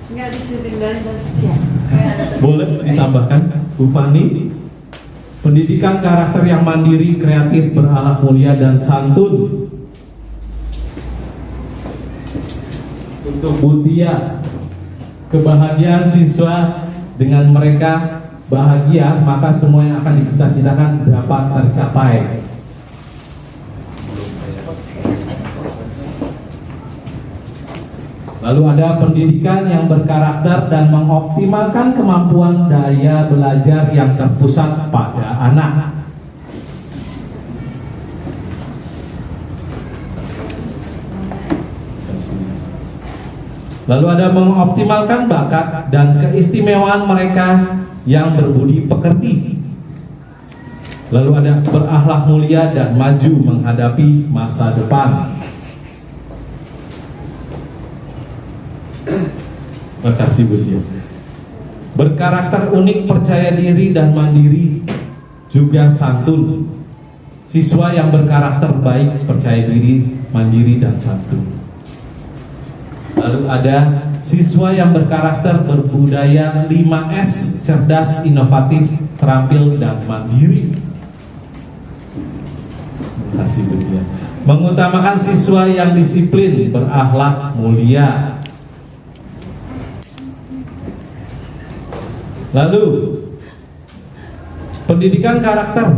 Enggak disiplin dan setia. Boleh ditambahkan, Bu Fani? Pendidikan karakter yang mandiri, kreatif, berakhlak mulia dan santun. Untuk Bu Tia, kebahagiaan siswa dengan mereka bahagia, maka semua yang akan dicita-citakan dapat tercapai. Lalu ada pendidikan yang berkarakter dan mengoptimalkan kemampuan daya belajar yang terpusat pada anak. Lalu ada mengoptimalkan bakat dan keistimewaan mereka yang berbudi pekerti. Lalu ada berakhlak mulia dan maju menghadapi masa depan. Terima kasih Bu Tia. Berkarakter unik, percaya diri dan mandiri, juga santun. Siswa yang berkarakter baik, percaya diri, mandiri dan santun. Lalu ada siswa yang berkarakter berbudaya 5S, cerdas, inovatif, terampil dan mandiri. Terima kasih Bu Tia. Mengutamakan siswa yang disiplin, berakhlak mulia. Lalu pendidikan karakter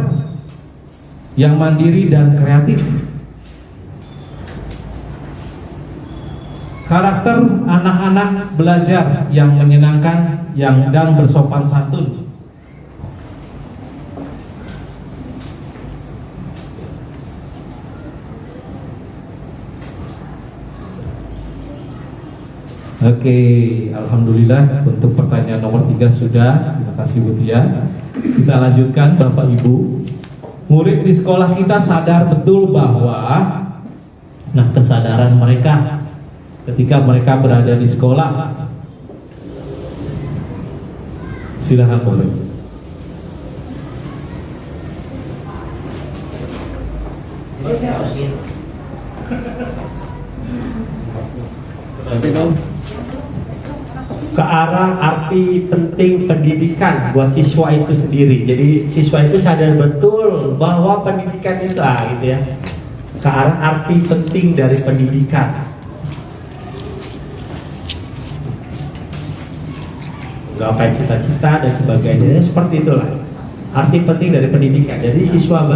yang mandiri dan kreatif. Karakter anak-anak belajar yang menyenangkan dan bersopan santun. Oke, alhamdulillah untuk pertanyaan nomor 3 sudah. Terima kasih Bu Tia. Kita lanjutkan Bapak Ibu. Murid di sekolah kita sadar betul bahwa kesadaran mereka ketika mereka berada di sekolah. Silakan boleh. Ke arah arti penting pendidikan buat siswa itu sendiri. Jadi siswa itu sadar betul bahwa pendidikan itu gitu ya. Ke arah arti penting dari pendidikan. Gapai cita-cita dan sebagainya, seperti itulah arti penting dari pendidikan. Jadi siswa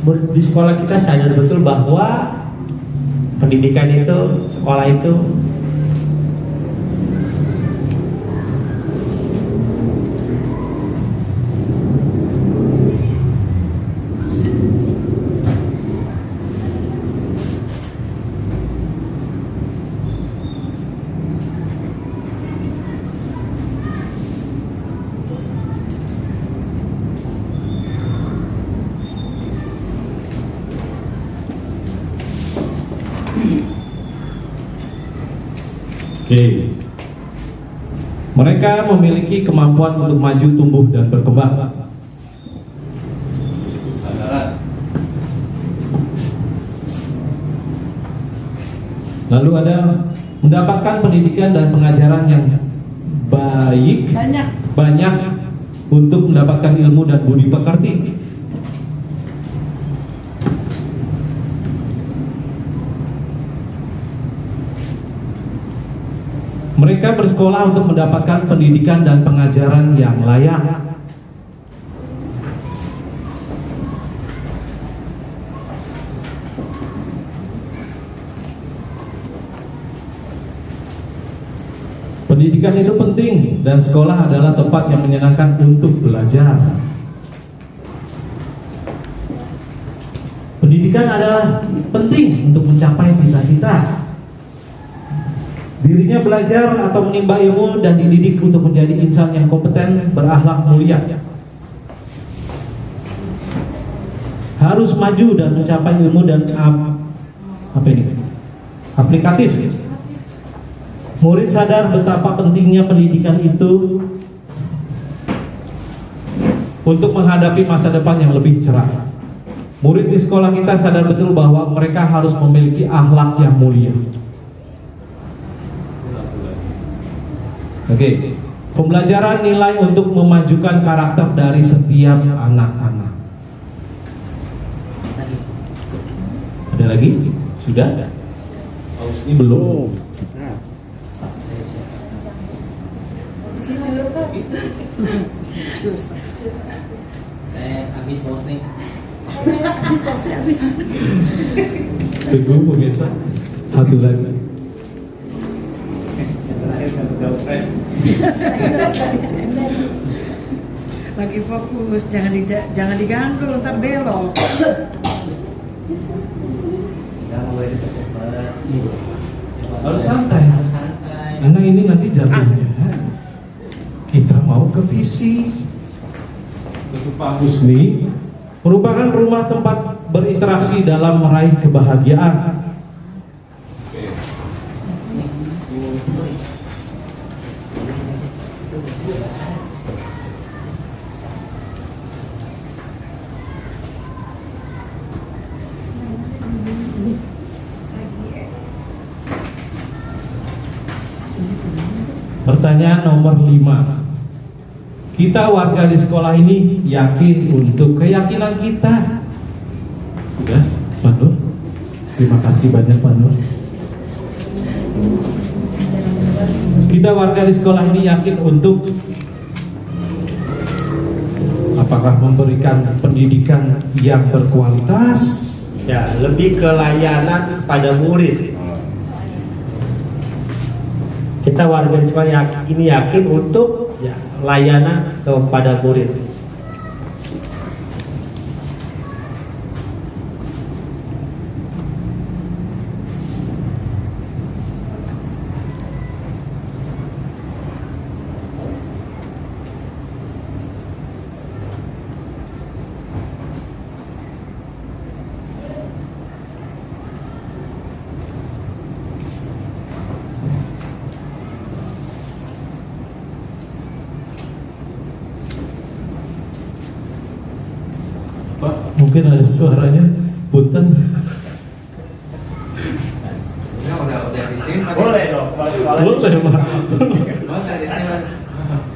di sekolah kita sadar betul bahwa pendidikan itu, sekolah itu Oke. Mereka memiliki kemampuan untuk maju, tumbuh, dan berkembang. Kesadaran. Lalu ada mendapatkan pendidikan dan pengajaran yang baik, banyak untuk mendapatkan ilmu dan budi pekerti. Mereka bersekolah untuk mendapatkan pendidikan dan pengajaran yang layak. Pendidikan itu penting dan sekolah adalah tempat yang menyenangkan untuk belajar. Pendidikan adalah penting untuk mencapai cita-cita. Dirinya belajar atau menimba ilmu dan dididik untuk menjadi insan yang kompeten, berakhlak mulia. Harus maju dan mencapai ilmu dan aplikatif. Murid sadar betapa pentingnya pendidikan itu untuk menghadapi masa depan yang lebih cerah. Murid di sekolah kita sadar betul bahwa mereka harus memiliki akhlak yang mulia. Oke, pembelajaran nilai untuk memajukan karakter dari setiap anak-anak. Ada lagi? Sudah? Oh, ini belum. Habis bos nih. Habis. Tunggu pemirsa. Satu lagi. Lagi fokus, jangan diganggu, ntar belok. Harus santai. Karena ini nanti jatuhnya kita mau ke visi. Untuk Pak Husni merupakan rumah tempat berinteraksi dalam meraih kebahagiaan. Pertanyaan nomor 5. Kita warga di sekolah ini yakin untuk keyakinan kita. Sudah, Pak Nur? Terima kasih banyak, Pak Nur. Kita warga di sekolah ini yakin untuk apakah memberikan pendidikan yang berkualitas? Ya, lebih ke layanan kepada murid. Kita warga di sekolah ini yakin untuk layanan kepada murid. Pak, mungkin ada suaranya, punten. Udah disimpan. Boleh dong. Boleh, Pak. Boleh disimpan.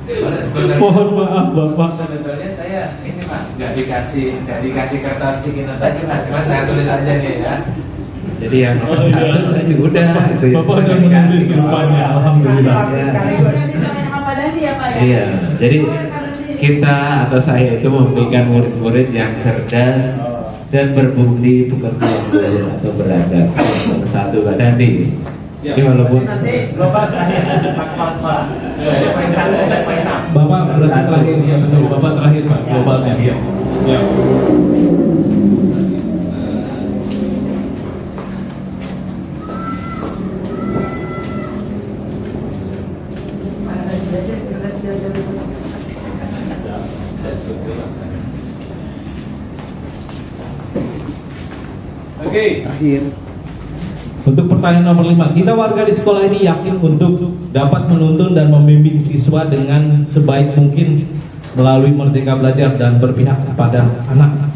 Boleh sebenarnya. Mohon maaf, Bapak. Sebetulnya saya ini Pak nggak dikasih kertas bikinan tadi Pak, cuma saya tulis aja nih ya. Jadi yang nomor satu saya udah. Bapak udah menulis rupanya, alhamdulillah. Iya, jadi kita atau saya itu memberikan murid-murid yang cerdas dan berbudi pekerti atau beradab. Nomor satu Pak Dandi. Jadi walaupun Nanti Bapak Pak. Poin 1 sampai poin 6. Bapak berarti terakhir, ya betul. Bapak terakhir Pak, globalnya. Iya. Ya. Oke. Terakhir. Untuk pertanyaan nomor 5, kita warga di sekolah ini yakin untuk dapat menuntun dan membimbing siswa dengan sebaik mungkin melalui Merdeka Belajar dan berpihak kepada anak,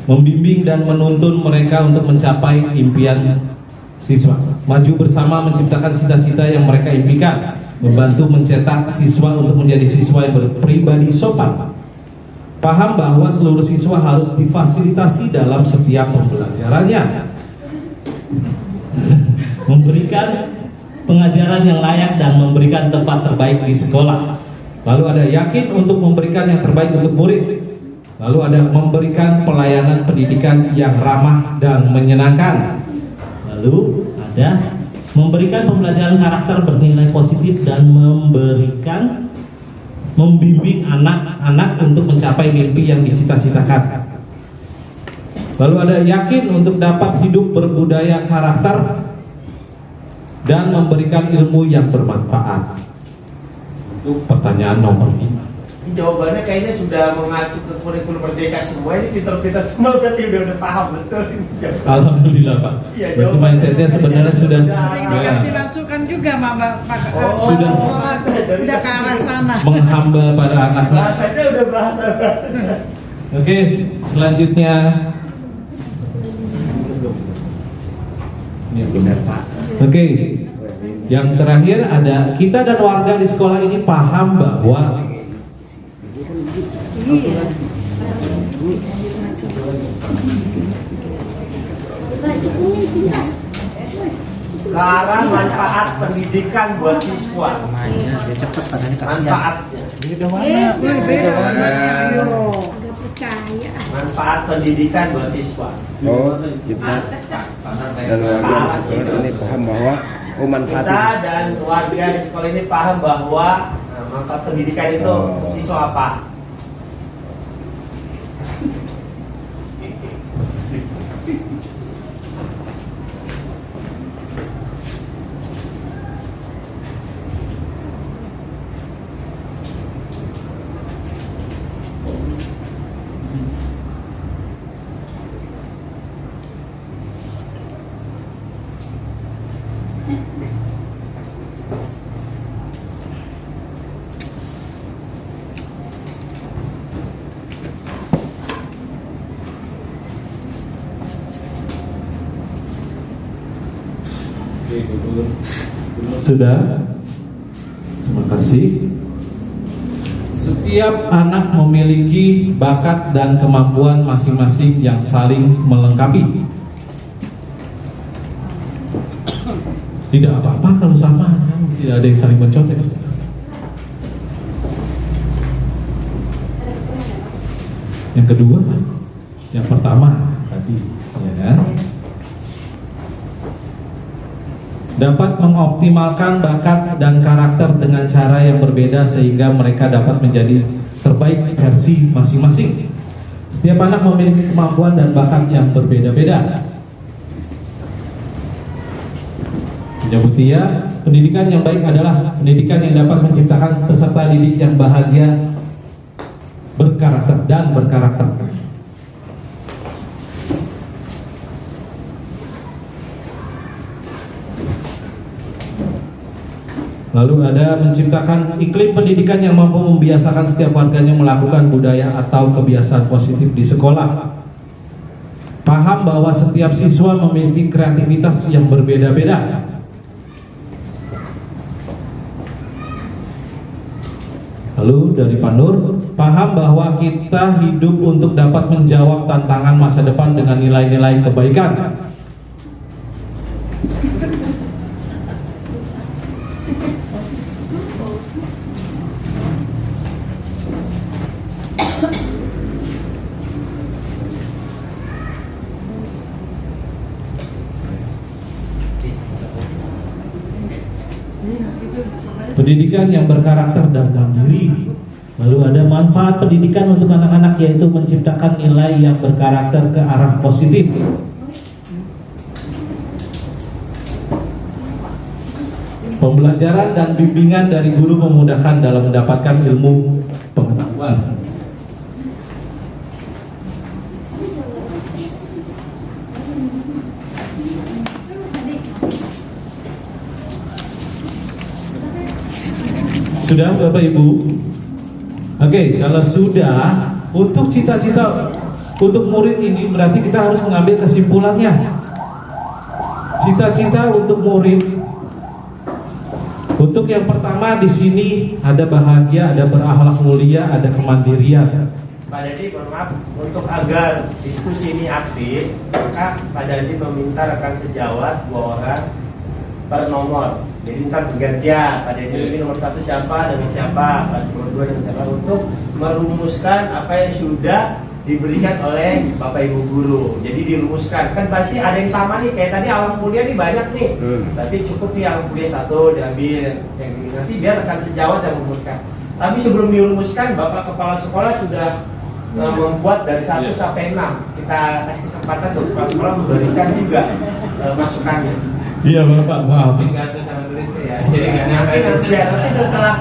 membimbing dan menuntun mereka untuk mencapai impian siswa, maju bersama menciptakan cita-cita yang mereka impikan, membantu mencetak siswa untuk menjadi siswa yang berpribadi sopan, paham bahwa seluruh siswa harus difasilitasi dalam setiap pembelajarannya, memberikan pengajaran yang layak dan memberikan tempat terbaik di sekolah. Lalu ada yakin untuk memberikan yang terbaik untuk murid. Lalu ada memberikan pelayanan pendidikan yang ramah dan menyenangkan. Lalu ada memberikan pembelajaran karakter bernilai positif dan membimbing anak-anak untuk mencapai mimpi yang dicita-citakan. Lalu ada yakin untuk dapat hidup berbudaya karakter dan memberikan ilmu yang bermanfaat. Untuk pertanyaan nomor 5. Jawabannya kayaknya sudah mengacu ke kurikulum Merdeka semua. Ini pinter-pinter semua, berarti udah paham betul. Alhamdulillah Pak. Iya, Berarti mindsetnya sebenarnya sudah Sering dikasih masukan juga Mama Pak. Sudah. Udah ke arah sana. menghamba pada anaknya. Bahasanya udah bahasa. Oke, selanjutnya ini benar Pak. Oke, yang terakhir ada kita dan warga di sekolah ini paham bahwa Sekarang manfaat pendidikan buat siswa. Dia cepet katanya kasihan. Manfaatnya. Beda Beda warnanya, ayo. Manfaat pendidikan buat siswa. Oh, kita dan warga di sekolah ini paham bahwa manfaat Kita ini. dan warga di sekolah ini paham bahwa manfaat pendidikan itu untuk siswa apa? sudah. Terima kasih. Setiap anak memiliki bakat dan kemampuan masing-masing yang saling melengkapi. Tidak apa-apa kalau sama, tidak ada yang saling mencontek. Yang kedua, yang pertama tadi, ya kan? Dapat mengoptimalkan bakat dan karakter dengan cara yang berbeda sehingga mereka dapat menjadi terbaik versi masing-masing. Setiap anak memiliki kemampuan dan bakat yang berbeda-beda. Penyebutia, pendidikan yang baik adalah pendidikan yang dapat menciptakan peserta didik yang bahagia, berkarakter dan berkarakter. Lalu ada menciptakan iklim pendidikan yang mampu membiasakan setiap warganya melakukan budaya atau kebiasaan positif di sekolah. Paham bahwa setiap siswa memiliki kreativitas yang berbeda-beda. Lalu dari Pak Nur, paham bahwa kita hidup untuk dapat menjawab tantangan masa depan dengan nilai-nilai kebaikan. Pendidikan yang berkarakter dan mandiri. Lalu ada manfaat pendidikan untuk anak-anak, yaitu menciptakan nilai yang berkarakter ke arah positif. Pembelajaran dan bimbingan dari guru memudahkan dalam mendapatkan ilmu pengetahuan. Sudah Bapak Ibu? Oke, kalau sudah, untuk cita-cita untuk murid ini berarti kita harus mengambil kesimpulannya. Cita-cita untuk murid, untuk yang pertama di sini ada bahagia, ada berakhlak mulia, ada kemandirian. Pak Dadi, mohon maaf, untuk agar diskusi ini aktif, maka Pak Dadi meminta rekan sejawat 2 orang per nomor. Jadi ntar bergantian, Pak Dadi ini nomor 1 siapa dengan siapa, nomor 2 dengan siapa, untuk merumuskan apa yang sudah diberikan oleh Bapak Ibu guru. Jadi dirumuskan, kan pasti ada yang sama nih, kayak tadi alam kuliah nih banyak nih. Berarti cukup nih alam kuliah 1 diambil, yang ini nanti biar rekan sejawat yang merumuskan. Tapi sebelum dirumuskan, Bapak Kepala Sekolah sudah membuat dari 1 sampai 6. Kita kasih kesempatan untuk Kepala Sekolah memberikan juga masukannya. Iya Bapak, maaf. Tinggal sama tulisnya ya. Jadi nggak Nanti setelah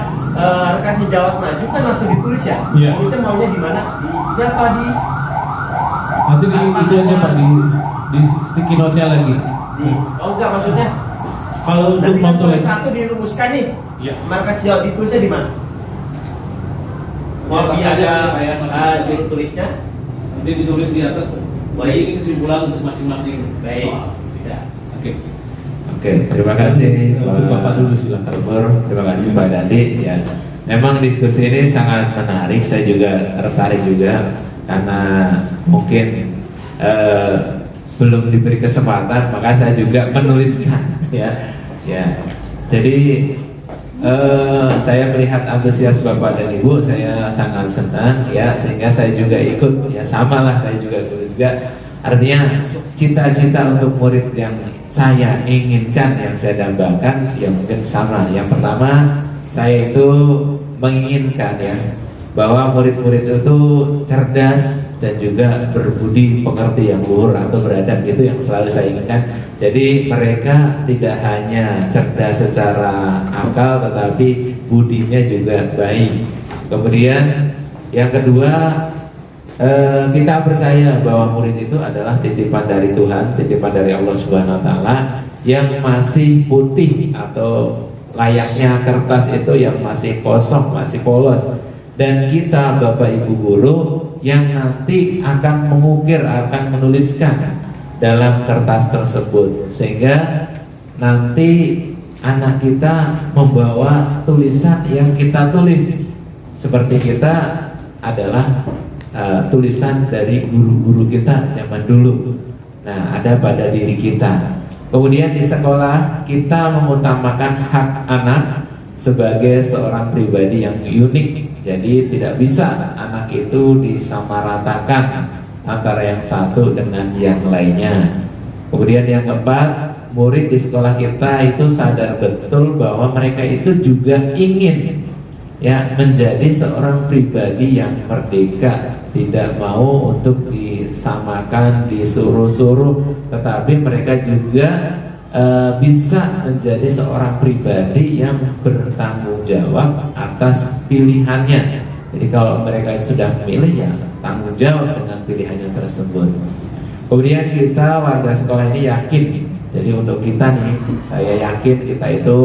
rekan sejawat maju kan langsung ditulis ya. Iya. Tulisnya maunya di mana? Di apa di? Nanti di itu aja Pak, di sticky note-nya lagi. Oh enggak, maksudnya Kalau untuk nanti note poin lagi. 1 dirumuskan nih. Iya. Rekan sejawat ditulisnya di mana? Mau Di atas ada aja, Pak, ya, maksudnya. judul tulisnya? Nanti ditulis di atas. Baik. Ini kesimpulan untuk masing-masing Baik. soal. Bisa. Oke. Oke, terima kasih Untuk Bapak dulu silakan. Umur, terima kasih Pak Dadi. Ya, memang diskusi ini sangat menarik. Saya juga tertarik juga karena mungkin belum diberi kesempatan, maka saya juga menuliskan. Ya. Jadi saya melihat antusias Bapak dan Ibu, saya sangat senang ya, sehingga saya juga ikut ya, sama lah, saya juga. Artinya cita-cita untuk murid yang saya inginkan, yang saya dambakan ya mungkin sama. Yang pertama, saya itu menginginkan ya bahwa murid-murid itu cerdas dan juga berbudi pekerti yang luhur atau beradab, itu yang selalu saya inginkan. Jadi mereka tidak hanya cerdas secara akal, tetapi budinya juga baik. Kemudian yang kedua, kita percaya bahwa murid itu adalah titipan dari Tuhan, titipan dari Allah Subhanahu Wa Taala, yang masih putih atau layaknya kertas itu yang masih kosong, masih polos. Dan kita Bapak Ibu guru yang nanti akan mengukir, akan menuliskan dalam kertas tersebut, sehingga nanti anak kita membawa tulisan yang kita tulis. Seperti kita adalah tulisan dari guru-guru kita zaman dulu. Nah, ada pada diri kita. Kemudian di sekolah kita mengutamakan hak anak sebagai seorang pribadi yang unik. Jadi tidak bisa anak itu disamaratakan antara yang satu dengan yang lainnya. Kemudian yang keempat, murid di sekolah kita itu sadar betul bahwa mereka itu juga ingin ya menjadi seorang pribadi yang merdeka, tidak mau untuk disamakan, disuruh-suruh, tetapi mereka juga bisa menjadi seorang pribadi yang bertanggung jawab atas pilihannya. Jadi kalau mereka sudah memilih, ya tanggung jawab dengan pilihannya tersebut. Kemudian kita warga sekolah ini yakin, jadi untuk kita nih, saya yakin kita itu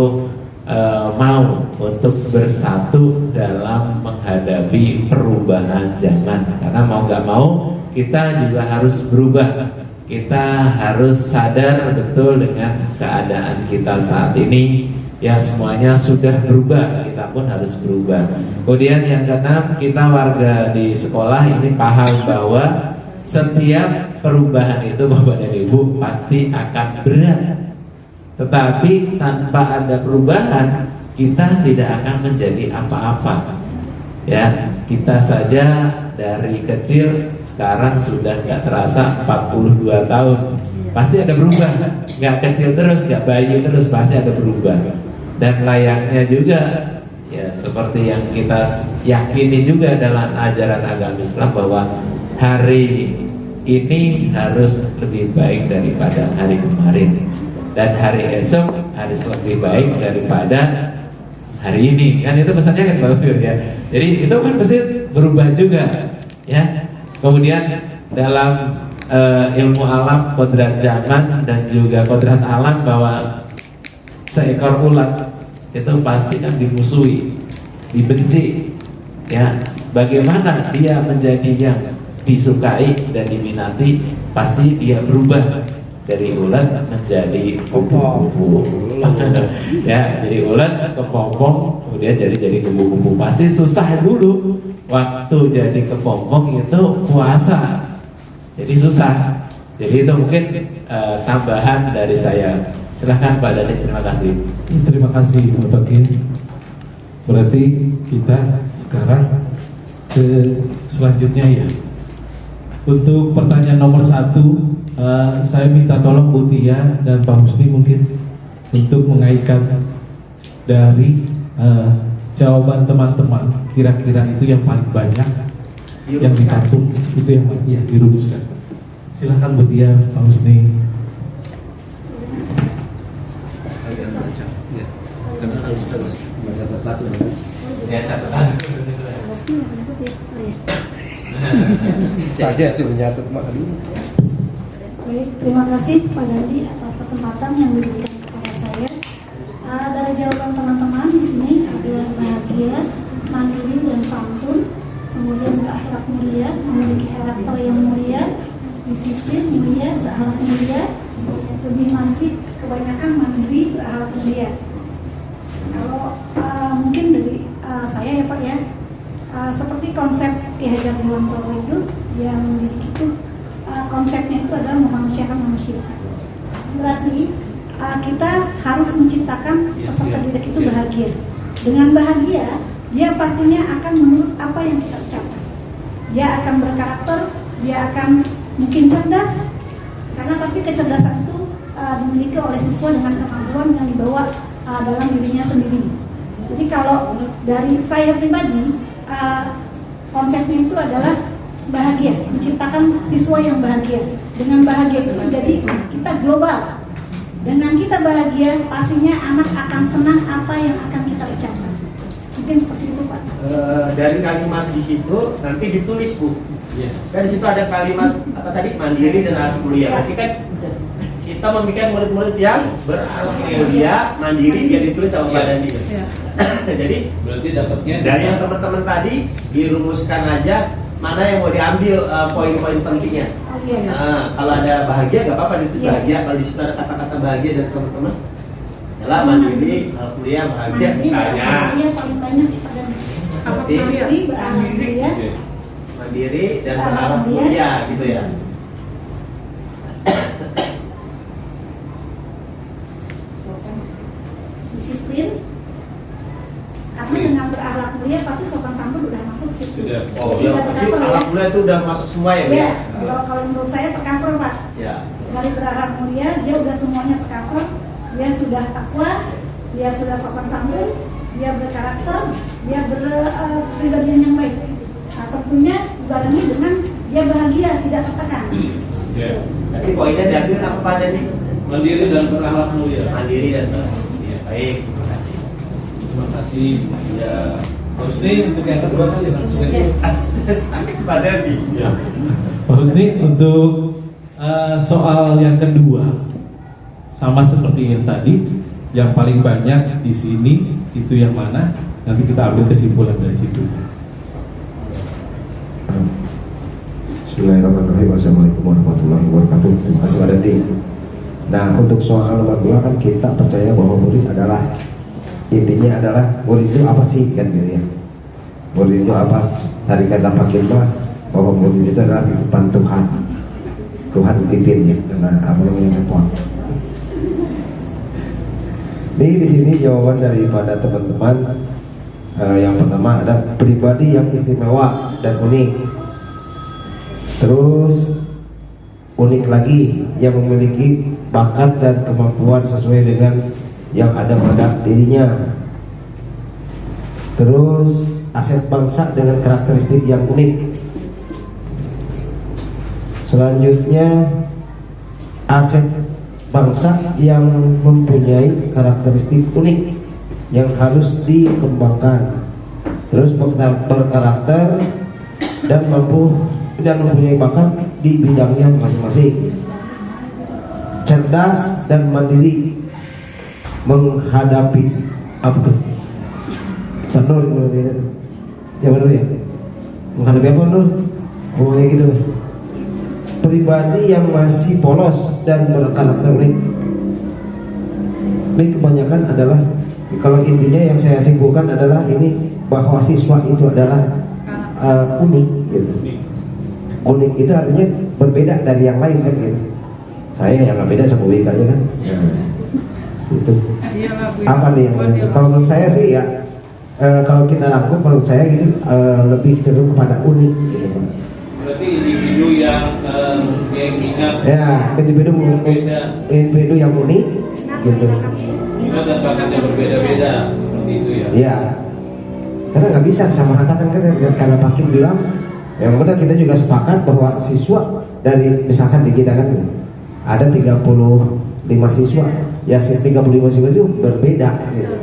mau untuk bersatu dalam menghadapi perubahan zaman. Karena mau gak mau kita juga harus berubah. Kita harus sadar betul dengan keadaan kita saat ini. Ya semuanya sudah berubah, kita pun harus berubah. Kemudian yang keenam, kita warga di sekolah ini paham bahwa setiap perubahan itu Bapak dan Ibu pasti akan berat. Tetapi tanpa ada perubahan, kita tidak akan menjadi apa-apa. Ya, kita saja dari kecil sekarang sudah nggak terasa 42 tahun. Pasti ada berubah. Nggak kecil terus, nggak bayi terus, pasti ada berubah. Dan layaknya juga ya seperti yang kita yakini juga dalam ajaran agama Islam, bahwa hari ini harus lebih baik daripada hari kemarin, dan hari esok harus lebih baik daripada hari ini. Kan itu pesannya kan bagus ya. Jadi itu kan pasti berubah juga ya. Kemudian dalam ilmu alam, kodrat zaman dan juga kodrat alam, bahwa seekor ulat itu pasti kan dimusuhi. dibenci, ya bagaimana dia menjadi yang disukai dan diminati, pasti dia berubah dari ulat menjadi kupu-kupu. Ya, jadi ulat kepompong, kemudian jadi kupu-kupu. Pasti susah dulu. Waktu jadi kepompong itu puasa, jadi susah. Jadi itu mungkin tambahan dari saya. Silahkan Pak Dhani, terima kasih. Terima kasih Pak Tokin. Berarti kita sekarang ke selanjutnya ya. Untuk pertanyaan nomor 1, saya minta tolong Bu Tia dan Pak Husni mungkin untuk mengaitkan dari jawaban teman-teman, kira-kira itu yang paling banyak yang ditampung, itu yang dirumuskan. Silahkan Bu Tia, Pak Husni. Karena harus baca satu. Ya, catatan. Saya sih menyatat mak dulu. Baik, terima kasih Pak Dhani atas kesempatan yang diberikan kepada saya. Dari jawaban teman-teman di sini ada bahagia, mandiri dan santun, kemudian berakhlak mulia, memiliki karakter yang mulia, disiplin mulia, berakhlak mulia, lebih mandiri, kebanyakan mandiri, berakhlak mulia. Kalau mungkin dari saya ya Pak ya, seperti konsep Ki Hajar Dewantara itu yang mendidik itu, konsepnya itu adalah memanusiakan manusia. Berarti kita harus menciptakan peserta didik itu bahagia. Dengan bahagia, dia pastinya akan menurut apa yang kita ucapkan. Dia akan berkarakter, dia akan mungkin cerdas, karena tapi kecerdasan itu dimiliki oleh siswa dengan kemampuan yang dibawa dalam dirinya sendiri. Jadi kalau dari saya pribadi, konsepnya itu adalah bahagia, menciptakan siswa yang bahagia. Dengan bahagia itu jadi kita global. Dengan kita bahagia, pastinya anak akan senang apa yang akan kita ucapkan. Mungkin seperti itu Pak. Dari kalimat di situ nanti ditulis Bu. Kan di situ ada kalimat apa tadi, mandiri dan akhlak mulia. Berarti kan kita memikirkan murid-murid yang berakhlak mulia, mandiri, yang ditulis sama Pak Dhani. Jadi Berarti dapatnya dari yang teman-teman tadi dirumuskan aja mana yang mau diambil poin-poin pentingnya. Nah, kalau ada bahagia nggak apa-apa ditulis bahagia. Kalau di situ ada kata-kata bahagia dari teman-teman, yalah mandiri, alhamdulillah bahagia misalnya. Bahagia paling banyak pada mandiri, berakhlak mulia, Mandiri dan berakhlak mulia gitu ya. disiplin. Karena dengan berakhlak mulia pasti sopan santun udah masuk ke situ. Oh ya, Sudah berarti tercover, ya. akhlak mulia itu udah masuk semua ya Bu? Ya, kalau menurut saya tercover Pak. Ya. Dari berakhlak mulia dia udah semuanya tercover. Dia sudah takwa, dia sudah sopan santun, dia berkarakter, dia berpribadian yang baik. Nah, tentunya dibarengi dengan dia bahagia, tidak tertekan. Nanti poinnya diambil apa Pak Dhani? Mandiri dan berakhlak mulia. Mandiri dan berakhlak mulia. Baik, terima kasih. Terima kasih ya Pak Husni. Untuk yang kedua kan jangan sebagai Pak Dhani. ya. Pak Husni, untuk soal yang kedua sama seperti yang tadi, yang paling banyak di sini itu yang mana? Nanti kita ambil kesimpulan dari situ. Bismillahirrahmanirrahim. Assalamualaikum warahmatullahi wabarakatuh. Terima kasih Pak Dhani. Nah, untuk soal nomor 2 kan kita percaya bahwa murid adalah, intinya adalah murid itu apa sih kan gitu ya. Murid itu apa? Tadi kata Pak Kilma bahwa murid itu adalah titipan Tuhan. Tuhan titipin ya, karena apa namanya repot. Di sini jawaban daripada teman-teman yang pertama ada pribadi yang istimewa dan unik. Terus unik lagi yang memiliki bakat dan kemampuan sesuai dengan yang ada pada dirinya. Terus aset bangsa dengan karakteristik yang unik. Selanjutnya aset bangsa yang mempunyai karakteristik unik yang harus dikembangkan. Terus berkarakter dan mempunyai bakat di bidangnya masing-masing. Cerdas dan mandiri menghadapi apa tuh? Nur itu dia. Ya benar ya. Menghadapi apa Nur? Ngomongnya gitu. Pribadi yang masih polos dan berkarakter unik. Ini kebanyakan adalah, kalau intinya yang saya simpulkan adalah ini, bahwa siswa itu adalah unik gitu. Unik itu artinya berbeda dari yang lain kan gitu. Saya yang nggak beda sama Wika ya kan. Itu apa nih yang kalau menurut saya sih ya, kalau kita rangkum menurut saya gitu, lebih cenderung kepada unik gitu. Berarti individu yang ingat Ya, individu yang unik gitu. ingat dan bakatnya berbeda-beda seperti itu ya. Iya. Karena nggak bisa sama rata kan, karena Pak Kim bilang yang benar, kita juga sepakat bahwa siswa dari misalkan di kita kan ada 35 siswa, ya 35 siswa itu berbeda gitu.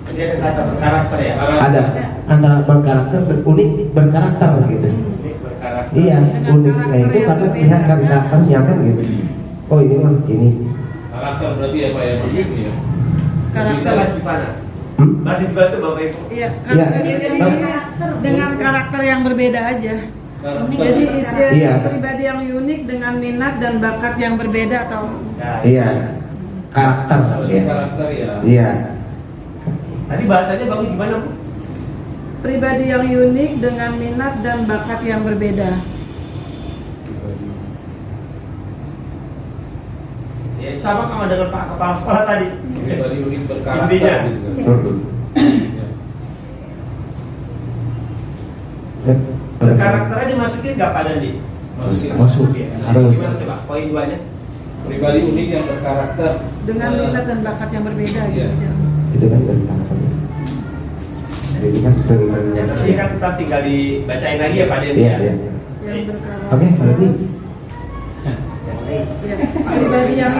Jadi ada kata berkarakter ya. Ada antara berkarakter dan unik berkarakter gitu. Berkarakter. Iya, uniknya itu karena lihat karakternya kan gitu. Oh ini mah ini. Karakter berarti ya Pak ya, maksudnya ya. Kita masih di mana? Masih dibantu Bapak Ibu. Iya, Iya. dengan karakter yang berbeda aja. Karakter. Jadi istilah Iya. pribadi yang unik dengan minat dan bakat yang berbeda atau Nah, Iya. Karakter ya. Karakter ya. Iya. tadi bahasanya bagus gimana Bu? pribadi yang unik dengan minat dan bakat yang berbeda. Ya sama dengan Pak Kepala Sekolah tadi. Pribadi unik berkarakter Intinya. gitu. Berkarakternya dimasukin nggak Pak Dandi? Masuk Ya. harus. Gimana coba poin 2-nya? Pribadi unik yang berkarakter Dengan minat dan bakat yang berbeda gitu Iya. aja. Itu kan berkarakter. Jadi kan turunannya. Nanti kan kita tinggal dibacain lagi ya Pak Dandi. Iya, iya. Yang berkarakter. Oke, berarti Ya. Pribadi yang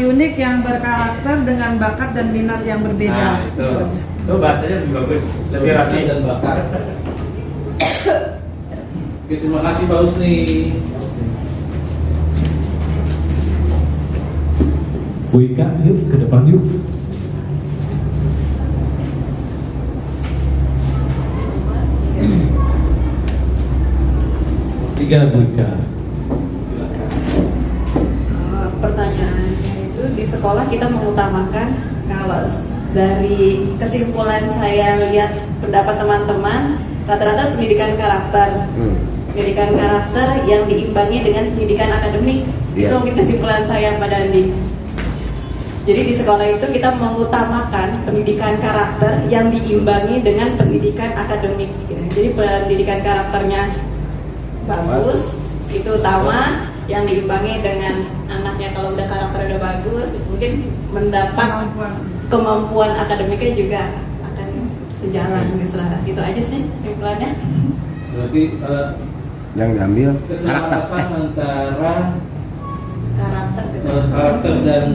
unik yang berkarakter dengan bakat dan minat yang berbeda. Nah, itu bahasanya lebih bagus, lebih rapi. dan bakat. Oke, terima kasih Pak Husni. Bu Ika, yuk ke depan yuk. Tiga Bu Ika. Pertanyaannya itu di sekolah kita mengutamakan, kalau dari kesimpulan saya lihat pendapat teman-teman, rata-rata pendidikan karakter. Pendidikan karakter yang diimbangi dengan pendidikan akademik. Iya. Itu mungkin kesimpulan saya Pak Dandi. Jadi di sekolah itu kita mengutamakan pendidikan karakter yang diimbangi dengan pendidikan akademik gitu. Jadi pendidikan karakternya bagus, itu utama, yang diimbangi dengan anaknya kalau udah karakter udah bagus, mungkin mendapat kemampuan akademiknya juga akan sejalan gitu, selaras. Itu aja sih kesimpulannya. Berarti yang diambil keselarasan antara Karakter karakter dan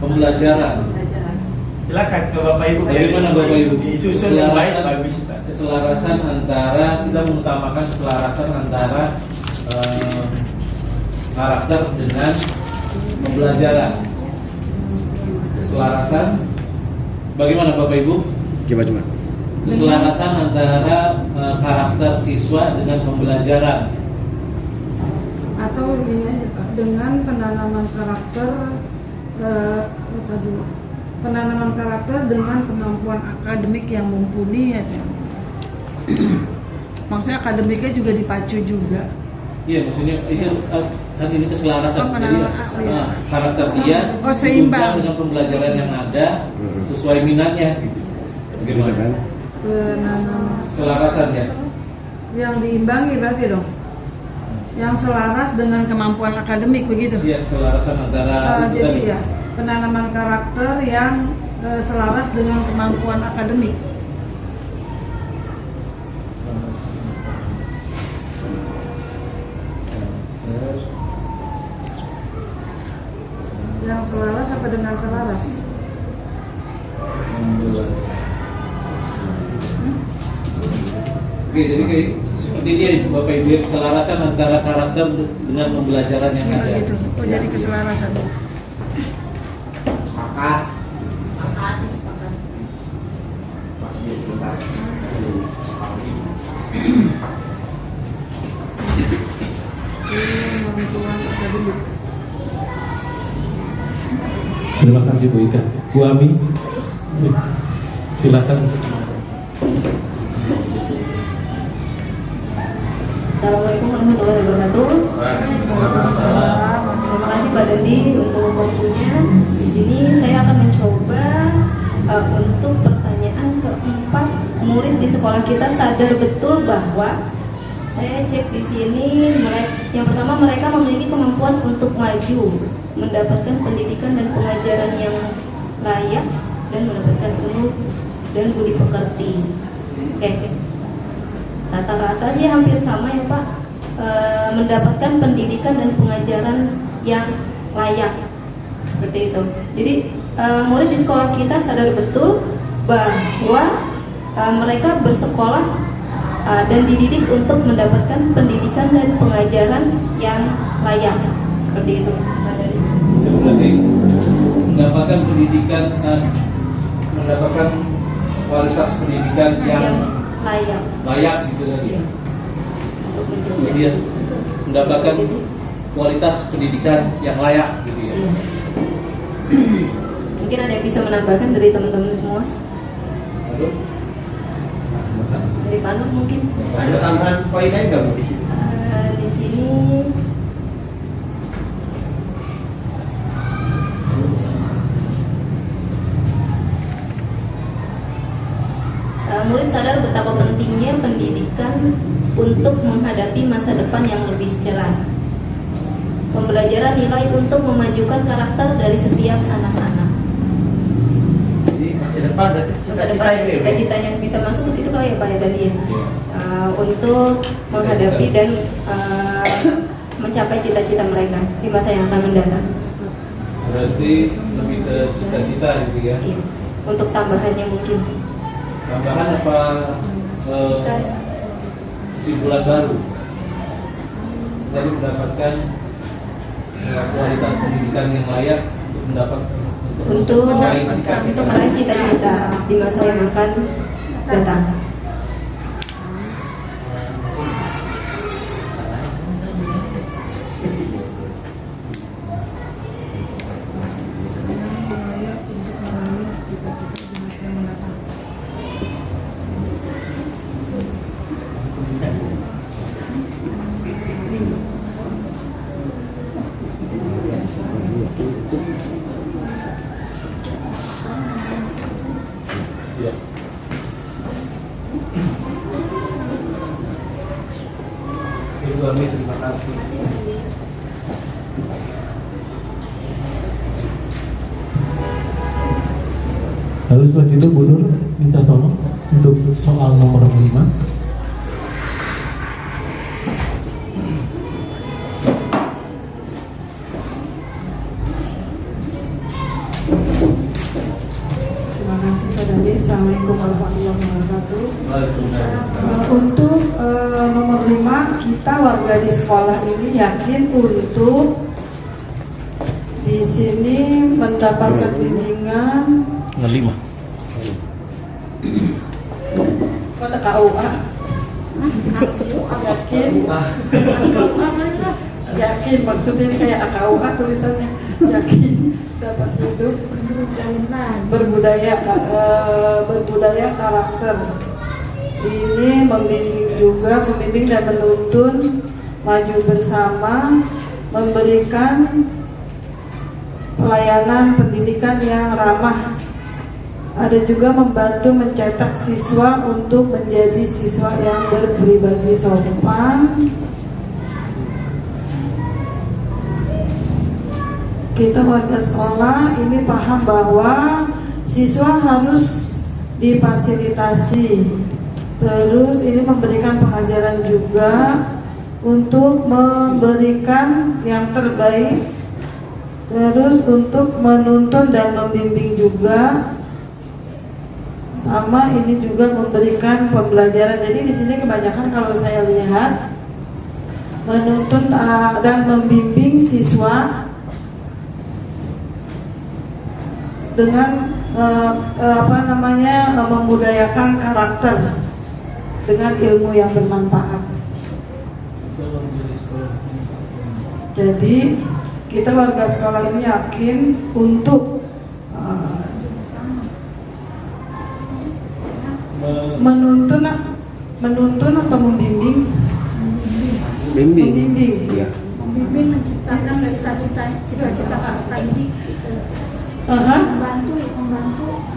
pembelajaran. pelajaran. Silakan ke Bapak Ibu. Bagaimana Bapak Ibu? Disusun yang baik bagus Pak. Keselarasan antara, kita mengutamakan keselarasan antara karakter dengan pembelajaran. Keselarasan, bagaimana Bapak Ibu? coba. Keselarasan antara karakter siswa dengan pembelajaran. Atau ini aja Pak, dengan penanaman karakter penanaman karakter dengan kemampuan akademik yang mumpuni ya. Maksudnya akademiknya juga dipacu juga. Iya, maksudnya itu kan ini keselarasan. Oh, Jadi iya. karakter dia Oh, seimbang. ditunjang dengan pembelajaran yang ada sesuai minatnya. Bagaimana? Penanaman Keselarasan ya. yang diimbangi berarti dong. Yang selaras dengan kemampuan akademik begitu. Iya, keselarasan antara itu Jadi tadi. ya, penanaman karakter yang selaras dengan kemampuan akademik. Yang selaras apa dengan selaras? Oke, jadi kayak seperti dia Bapak Ibu, keselarasan antara karakter dengan pembelajaran yang Ya, ada. gitu. Oh, jadi keselarasan. Terima kasih Bu Ika. Bu Ami, silakan. Assalamualaikum warahmatullahi wabarakatuh. Terima kasih Pak Dandi untuk waktunya. Di sini saya akan mencoba untuk pertanyaan keempat. Murid di sekolah kita sadar betul bahwa saya cek di sini, yang pertama mereka memiliki kemampuan untuk maju, mendapatkan pendidikan dan pengajaran yang layak, dan mendapatkan ilmu dan budi pekerti. Oke. Rata-rata sih hampir sama ya Pak, mendapatkan pendidikan dan pengajaran yang layak, seperti itu. Jadi murid di sekolah kita sadar betul bahwa mereka bersekolah dan dididik untuk mendapatkan pendidikan dan pengajaran yang layak, seperti itu. Berarti mendapatkan pendidikan, mendapatkan kualitas pendidikan yang layak gitu tadi. Iya. Kemudian mendapatkan kualitas pendidikan yang layak gitu ya. Iya. Mungkin ada yang bisa menambahkan dari teman-teman semua? Lalu Dari Panut mungkin? ada tambahan poin lain nggak Bu? Di sini murid sadar betapa pentingnya pendidikan untuk menghadapi masa depan yang lebih cerah. Pembelajaran nilai untuk memajukan karakter dari setiap anak-anak. Jadi masa depan berarti Masa depan cita-citanya bisa masuk ke situ kali ya Pak ya tadi ya. Untuk menghadapi dan mencapai cita-cita mereka di masa yang akan mendatang. Berarti lebih ke cita-cita gitu ya. Iya. Untuk tambahannya mungkin Tambahan apa bisa kesimpulan baru dari mendapatkan kualitas pendidikan yang layak untuk mendapat untuk meraih meraih cita-cita di masa yang akan datang. Ya. Ibu Ami, terima kasih. Lalu setelah itu Bu Nur minta tolong untuk soal nomor 5. Terima kasih Pak Dandi. Assalamualaikum warahmatullahi wabarakatuh. Waalaikumsalam. Untuk nomor 5, kita warga di sekolah ini yakin untuk di sini mendapatkan bimbingan. Ngelima. Kok ada KUA? Yakin maksudnya ini kayak KUA tulisannya. Yakin dapat hidup berbudaya karakter. Ini membimbing dan menuntun maju bersama, memberikan pelayanan pendidikan yang ramah. Ada juga membantu mencetak siswa untuk menjadi siswa yang berpribadi sopan. Kita warga sekolah ini paham bahwa siswa harus difasilitasi. Terus ini memberikan pengajaran juga untuk memberikan yang terbaik. Terus untuk menuntun dan membimbing juga. Sama ini juga memberikan pembelajaran. Jadi di sini kebanyakan kalau saya lihat menuntun dan membimbing siswa dengan membudayakan karakter dengan ilmu yang bermanfaat. Jadi kita warga sekolah ini yakin untuk menuntun atau membimbing? Bimbing. Iya. Membimbing menciptakan cita-cita peserta didik. Membantu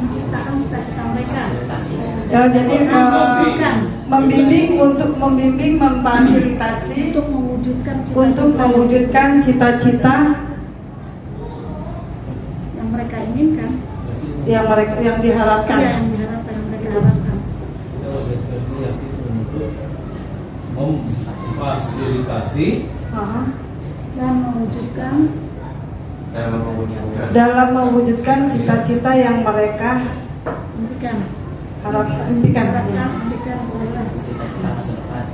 menciptakan cita-cita mereka. Ya, jadi membimbing memfasilitasi untuk mewujudkan cita-cita yang mereka inginkan, yang diharapkan. Ya, yang mereka harapkan. Memfasilitasi Dan mewujudkan dalam mewujudkan cita-cita yang mereka impikan. Ya, cita-cita masa depan.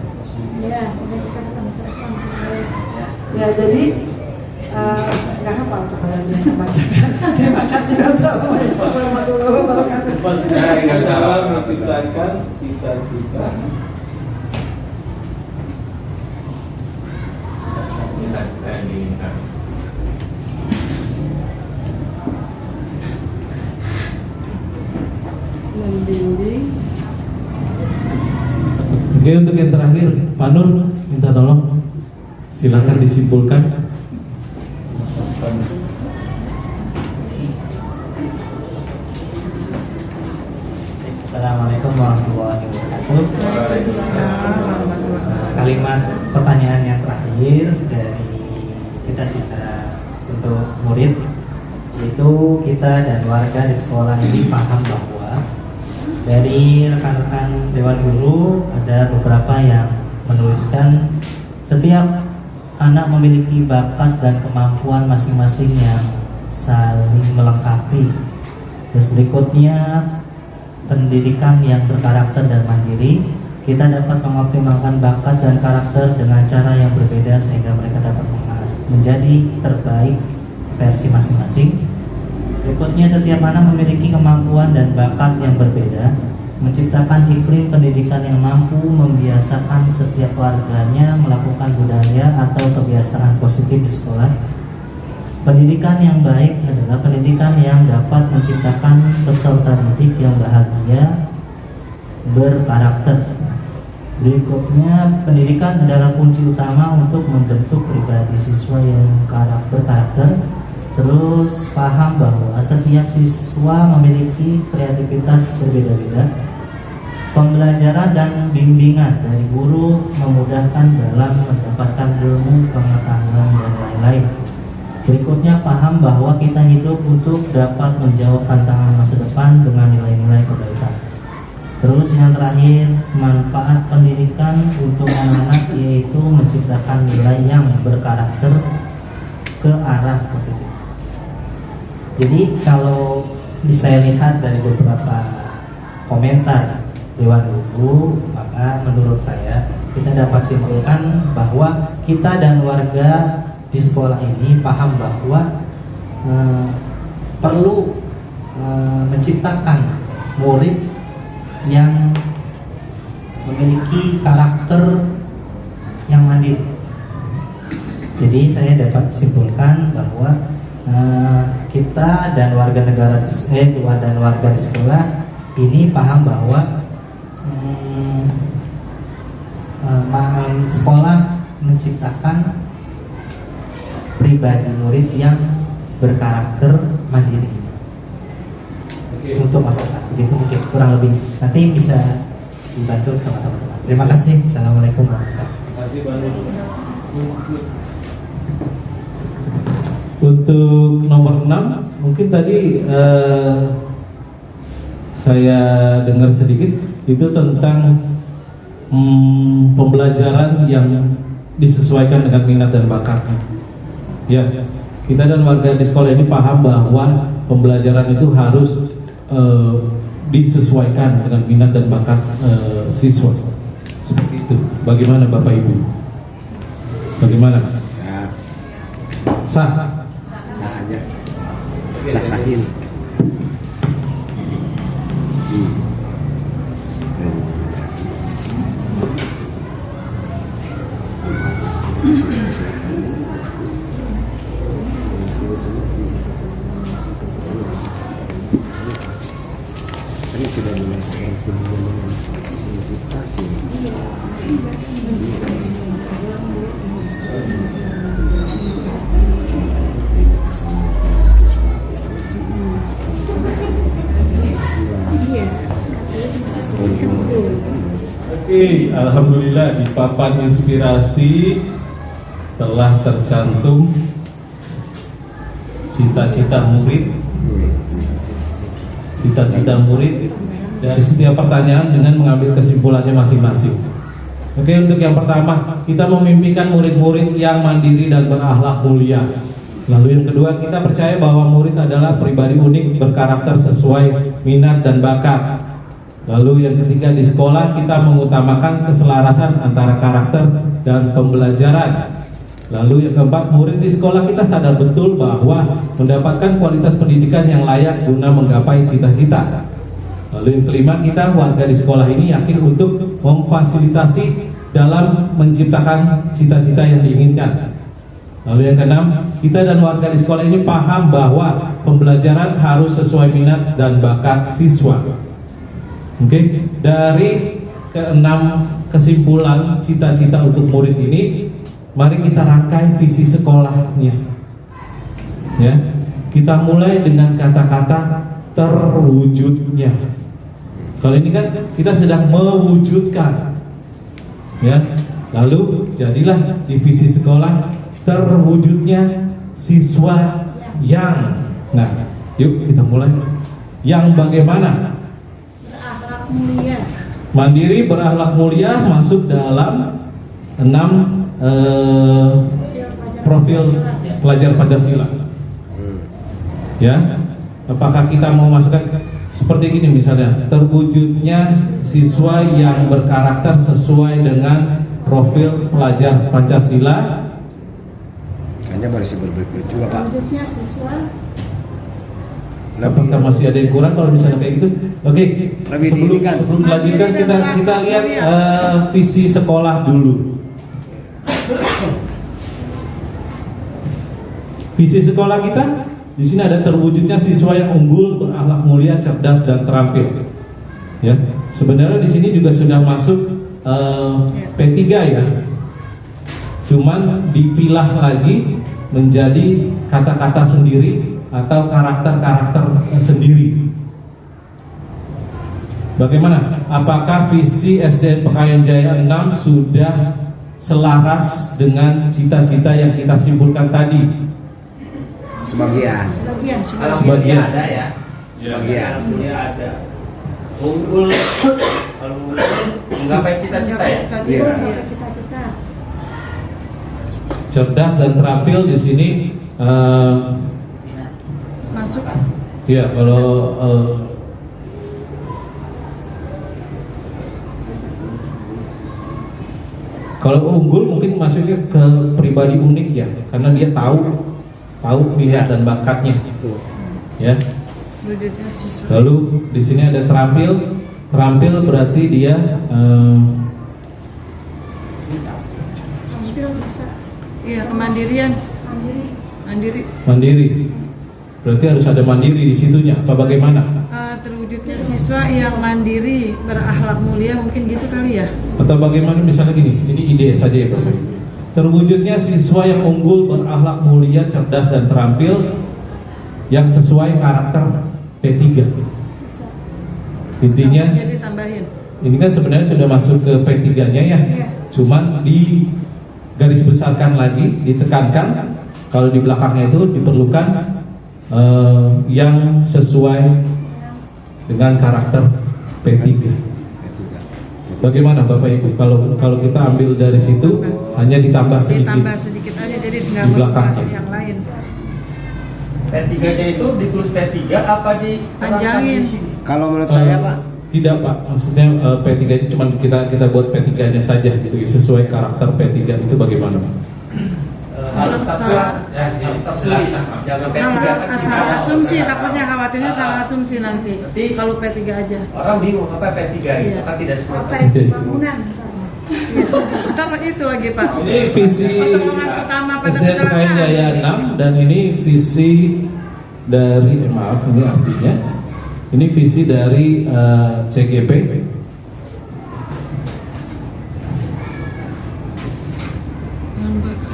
Ya, jadi nggak hafal tuh kalau dia membacakan. Terima kasih Assalamualaikum warahmatullahi wabarakatuh. cara menciptakan cita-cita. Cita-cita yang diinginkan. Membimbing. Oke, untuk yang terakhir, Pak Nur minta tolong silakan disimpulkan. Assalamualaikum warahmatullahi wabarakatuh. Kalimat pertanyaan yang terakhir dari cita-cita untuk murid, yaitu kita dan warga di sekolah ini paham bahwa dari rekan-rekan Dewan Guru ada beberapa yang menuliskan setiap anak memiliki bakat dan kemampuan masing-masing yang saling melengkapi. Terus berikutnya, pendidikan yang berkarakter dan mandiri, kita dapat mengoptimalkan bakat dan karakter dengan cara yang berbeda sehingga mereka dapat menjadi terbaik versi masing-masing. Berikutnya, setiap anak memiliki kemampuan dan bakat yang berbeda, menciptakan iklim pendidikan yang mampu membiasakan setiap warganya melakukan budaya atau kebiasaan positif di sekolah. Pendidikan yang baik adalah pendidikan yang dapat menciptakan peserta didik yang bahagia, berkarakter. Berikutnya, pendidikan adalah kunci utama untuk membentuk pribadi siswa yang berkarakter. Terus paham bahwa setiap siswa memiliki kreativitas berbeda-beda. Pembelajaran dan bimbingan dari guru memudahkan dalam mendapatkan ilmu, pengetahuan, dan lain-lain. Berikutnya, paham bahwa kita hidup untuk dapat menjawab tantangan masa depan dengan nilai-nilai kebaikan. Terus yang terakhir, manfaat pendidikan untuk anak-anak yaitu menciptakan nilai yang berkarakter ke arah positif. Jadi kalau saya lihat dari beberapa komentar Dewan Guru, maka menurut saya kita dapat simpulkan bahwa kita dan warga di sekolah ini paham bahwa perlu menciptakan murid yang memiliki karakter yang mandiri. Jadi saya dapat simpulkan bahwa kita dan warga di sekolah ini paham bahwa sekolah menciptakan pribadi murid yang berkarakter mandiri untuk masyarakat. Begitu mungkin kurang lebih. Nanti bisa dibantu sama teman-teman. Terima kasih. Assalamualaikum warahmatullahi wabarakatuh. Terima kasih banyak. Untuk nomor 6, mungkin tadi saya dengar sedikit itu tentang pembelajaran yang disesuaikan dengan minat dan bakatnya. Ya, kita dan warga di sekolah ini paham bahwa pembelajaran itu harus disesuaikan dengan minat dan bakat siswa. Seperti itu. Bagaimana Bapak Ibu? Bagaimana? Sah aja, sah-sahin. Ini sudah mulai Oke, alhamdulillah di papan inspirasi telah tercantum cita-cita murid. Cita-cita murid dari setiap pertanyaan dengan mengambil kesimpulannya masing-masing. Oke, untuk yang pertama, kita memimpikan murid-murid yang mandiri dan berakhlak mulia. Lalu yang kedua, kita percaya bahwa murid adalah pribadi unik, berkarakter sesuai minat dan bakat. Lalu yang ketiga, di sekolah kita mengutamakan keselarasan antara karakter dan pembelajaran. Lalu yang keempat, murid di sekolah kita sadar betul bahwa mendapatkan kualitas pendidikan yang layak guna menggapai cita-cita. Lalu yang kelima, kita warga di sekolah ini yakin untuk memfasilitasi dalam menciptakan cita-cita yang diinginkan. Lalu yang keenam, kita dan warga di sekolah ini paham bahwa pembelajaran harus sesuai minat dan bakat siswa. Oke, dari keenam kesimpulan cita-cita untuk murid ini, mari kita rangkai visi sekolahnya. Ya, kita mulai dengan kata-kata terwujudnya. Kalau ini kan kita sedang mewujudkan, ya. Lalu jadilah di visi sekolah terwujudnya siswa yang. Nah, yuk kita mulai. Yang bagaimana? Mulia. Mandiri, berakhlak mulia masuk dalam 6 profil pelajar Pancasila. Ya, apakah kita mau masukkan seperti ini misalnya, terwujudnya siswa yang berkarakter sesuai dengan profil pelajar Pancasila. Kayaknya masih berbelit-belit juga, Pak. Terwujudnya siswa. Apakah masih ada yang kurang kalau misalnya kayak gitu? Oke, sebelum melanjutkan kita lihat visi sekolah dulu. Visi sekolah kita di sini ada terwujudnya siswa yang unggul, berakhlak mulia, cerdas dan terampil. Ya, sebenarnya di sini juga sudah masuk P3 ya. Cuman dipilah lagi menjadi kata-kata sendiri atau karakter-karakter sendiri. Bagaimana? Apakah visi SDN Pekayon Jaya 6 sudah selaras dengan cita-cita yang kita simpulkan tadi? Sebagian. Sebagian ada ya. Sebagian. Ada. Unggul, kalau menggapai cita-cita ya. Iya. Cita-cita. Cerdas dan terampil di sini. Masuk. Ya, kalau unggul mungkin masuknya ke pribadi unik ya, karena dia tahu minat dan bakatnya. Ya. Lalu di sini ada terampil. Terampil berarti dia Tampil bisa. Iya, kemandirian. Mandiri. Berarti harus ada mandiri di situnya. Apa bagaimana? Terwujudnya siswa yang mandiri, berakhlak mulia, mungkin gitu kali ya. Atau bagaimana misalnya gini, ini ide saja ya Bapak. Terwujudnya siswa yang unggul, berakhlak mulia, cerdas dan terampil yang sesuai karakter P3. Intinya Jadi tambahin. ini kan sebenarnya sudah masuk ke P3-nya ya. Iya. Cuman di garis besarkan lagi, ditekankan kalau di belakangnya itu diperlukan yang sesuai dengan karakter P3. Bagaimana Bapak Ibu? Kalau kita ambil dari situ hanya ditambah sedikit. Ditambah sedikit aja, jadi nggak Di belakangnya. merubah yang lain. P3-nya itu ditulis P3 apa di Panjangin. Kalau menurut saya, Pak, Tidak Pak, maksudnya P3 itu cuma kita buat P3-nya saja gitu, sesuai karakter P3 itu bagaimana Pak? Harus tertulis, jangan P3 Salah asumsi, takutnya khawatirnya salah asumsi nanti. Kalau P3 aja. Orang bingung apa P3 itu kan tidak Kota seperti bangunan. Ntar itu lagi Pak. Ini visi Pertemuan pertama pada SDN Pekayon kecelakaan. Jaya 6 dan ini visi dari maaf ini artinya ini visi dari CGP.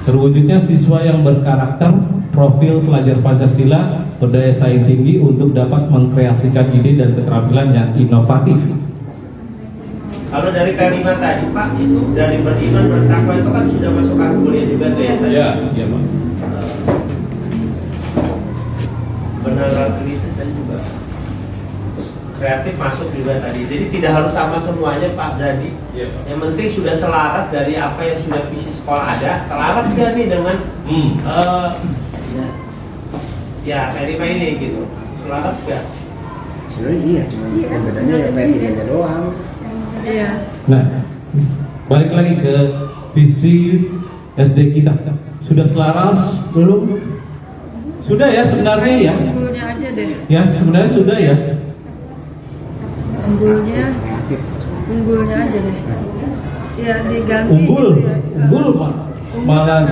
Terwujudnya siswa yang berkarakter, profil pelajar Pancasila, berdaya saing tinggi untuk dapat mengkreasikan ide dan keterampilan yang inovatif. Kalau dari kalimat tadi Pak, itu dari beriman bertakwa itu kan sudah masuk kategori juga tuh ya tadi. Iya Pak. Benar itu tadi juga. Kreatif masuk juga tadi. Jadi tidak harus sama semuanya Pak Dadi. Yang penting sudah selaras dari apa yang sudah visi sekolah ada. Selaras gak nih dengan ya terima ini gitu. Selaras gak? Sebenarnya iya, cuma yang bedanya ya P3-nya doang. Iya. Nah, balik lagi ke visi SD kita. Sudah selaras belum? Sudah ya sebenarnya ya. Unggulnya aja deh. Ya sebenarnya sudah ya. Unggulnya aja deh. Ya diganti. Unggul, gitu ya. unggul malah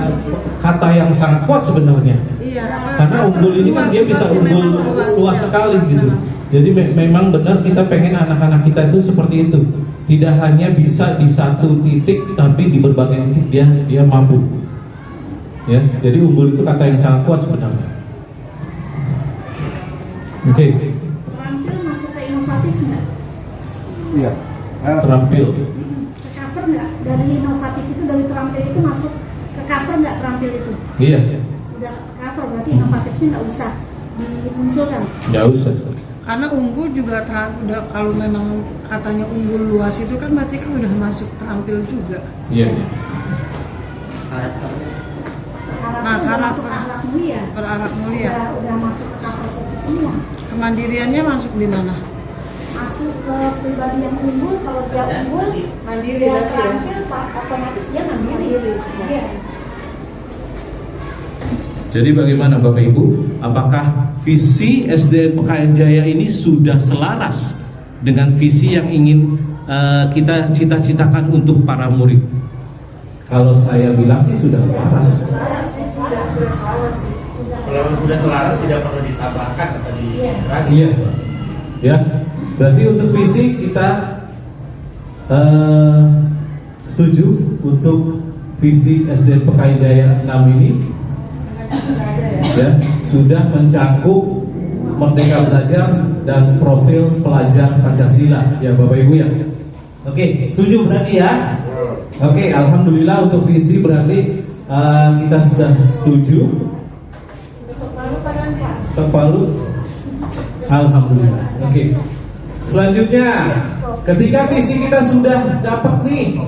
kata yang sangat kuat sebenarnya. Iya. Karena unggul ini kan dia bisa unggul luas sekali gitu. Jadi memang benar kita pengen anak-anak kita itu seperti itu. Tidak hanya bisa di satu titik, tapi di berbagai titik dia mampu. Ya, jadi unggul itu kata yang sangat kuat sebenarnya. Oke. Terampil masuk ke inovatif nggak? Iya. Terampil. Ke cover nggak? Dari inovatif itu, dari terampil itu masuk ke cover nggak terampil itu? Iya. Udah ke cover, berarti inovatifnya nggak usah dimunculkan. Nggak usah. Karena unggul juga udah, kalau memang katanya unggul luas itu kan berarti kan udah masuk terampil juga. Iya. Nah, Udah masuk ke akhlak mulia. Berakhlak mulia. Udah masuk ke cover satu semua. Kemandiriannya masuk di mana? Masuk ke pribadi yang unggul. Kalau dia unggul, Mandiri dia berarti ya? terampil, otomatis dia mandiri. Iya. Jadi bagaimana Bapak Ibu? Apakah visi SDN Pekayon Jaya ini sudah selaras dengan visi yang ingin kita cita-citakan untuk para murid? Kalau saya bilang sih sudah selaras. Kalau sudah selaras tidak perlu ditambahkan atau dikurangi. Iya. Ya. Berarti untuk visi kita setuju untuk visi SDN Pekayon Jaya 6 ini. Ya, sudah mencakup Merdeka Belajar dan profil pelajar Pancasila ya Bapak Ibu ya. Oke, setuju berarti ya. Oke, alhamdulillah untuk visi berarti kita sudah setuju. Ketok palu. Alhamdulillah. Oke. Selanjutnya, ketika visi kita sudah dapat nih,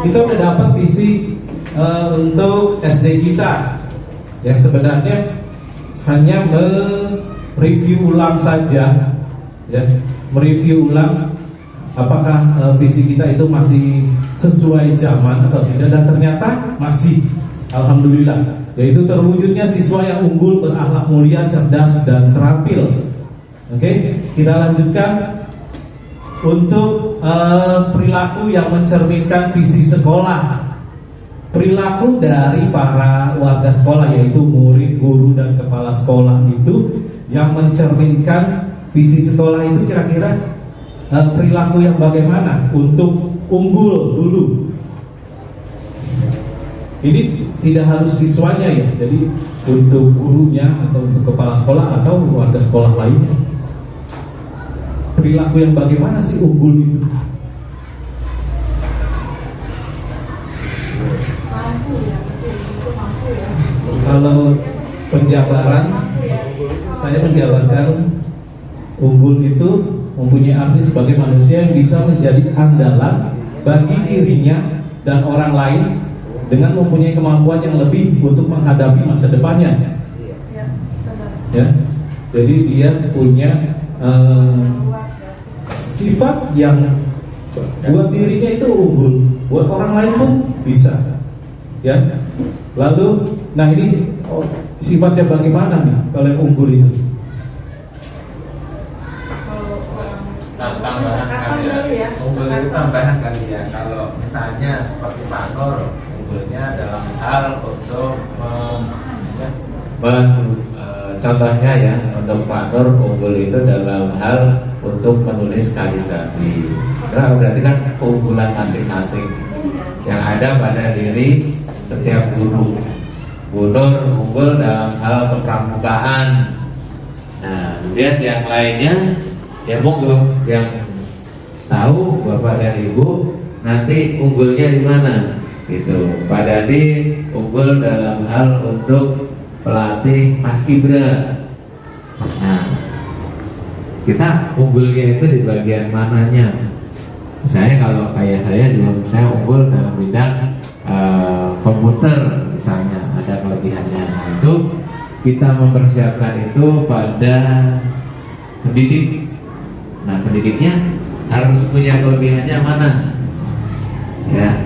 kita udah dapat visi untuk SD kita. Yang sebenarnya hanya mereview ulang saja, ya, mereview ulang apakah visi kita itu masih sesuai zaman atau tidak, dan ternyata masih, alhamdulillah, yaitu terwujudnya siswa yang unggul, berakhlak mulia, cerdas dan terampil. Oke, kita lanjutkan untuk perilaku yang mencerminkan visi sekolah. Perilaku dari para warga sekolah, yaitu murid, guru, dan kepala sekolah itu yang mencerminkan visi sekolah itu kira-kira perilaku yang bagaimana untuk unggul dulu. Ini tidak harus siswanya ya, jadi untuk gurunya atau untuk kepala sekolah atau warga sekolah lainnya. Perilaku yang bagaimana sih unggul itu? Kalau penjabaran, saya menjabarkan unggul itu mempunyai arti sebagai manusia yang bisa menjadi andalan bagi dirinya dan orang lain dengan mempunyai kemampuan yang lebih untuk menghadapi masa depannya. Ya, jadi dia punya sifat yang buat dirinya itu unggul, buat orang lain pun bisa. Ya, lalu, nah ini sifatnya bagaimana nih kalau yang unggul itu? Tambahan kali ya. Unggul itu tambahan kali ya. Kalau misalnya seperti Pak Nur, unggulnya dalam hal untuk contohnya ya, untuk Pak Nur unggul itu dalam hal untuk menulis kaligrafi. Nah, berarti kan keunggulan masing-masing yang ada pada diri setiap guru. Unggul dalam hal kepramukaan. Nah, kemudian yang lainnya ya monggo yang tahu Bapak dan Ibu nanti unggulnya di mana gitu. Pak Dandi unggul dalam hal untuk pelatih paskibra. Nah, kita unggulnya itu di bagian mananya? Misalnya kalau kayak saya juga saya unggul dalam bidang komputer misalnya, ada kelebihannya. Nah, itu kita mempersiapkan itu pada pendidik. Nah, pendidiknya harus punya kelebihannya mana? Ya,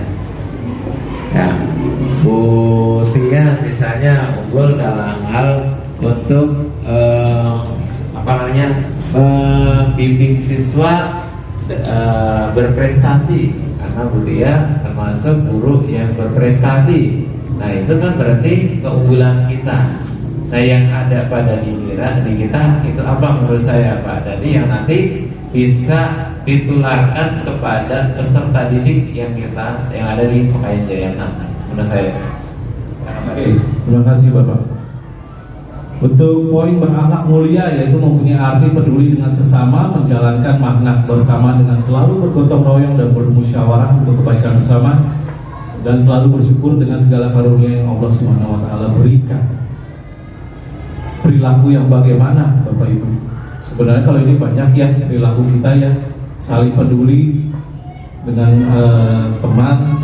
Bu Tia misalnya unggul dalam hal untuk membimbing siswa berprestasi, karena Bu Tia termasuk guru yang berprestasi. Nah, itu kan berarti keunggulan kita. Nah, yang ada pada diri kita itu apa menurut saya Pak? Jadi yang nanti bisa ditularkan kepada peserta didik yang ada di Pekayon Jaya 6 menurut saya. Oke, terima kasih Bapak. Untuk poin berakhlak mulia, yaitu mempunyai arti peduli dengan sesama, menjalankan makna bersama dengan selalu bergotong royong dan bermusyawarah untuk kebaikan bersama, dan selalu bersyukur dengan segala karunia yang Allah Subhanahu wa Ta'ala berikan. Perilaku yang bagaimana Bapak Ibu? Sebenarnya kalau ini banyak ya perilaku kita ya, saling peduli dengan teman,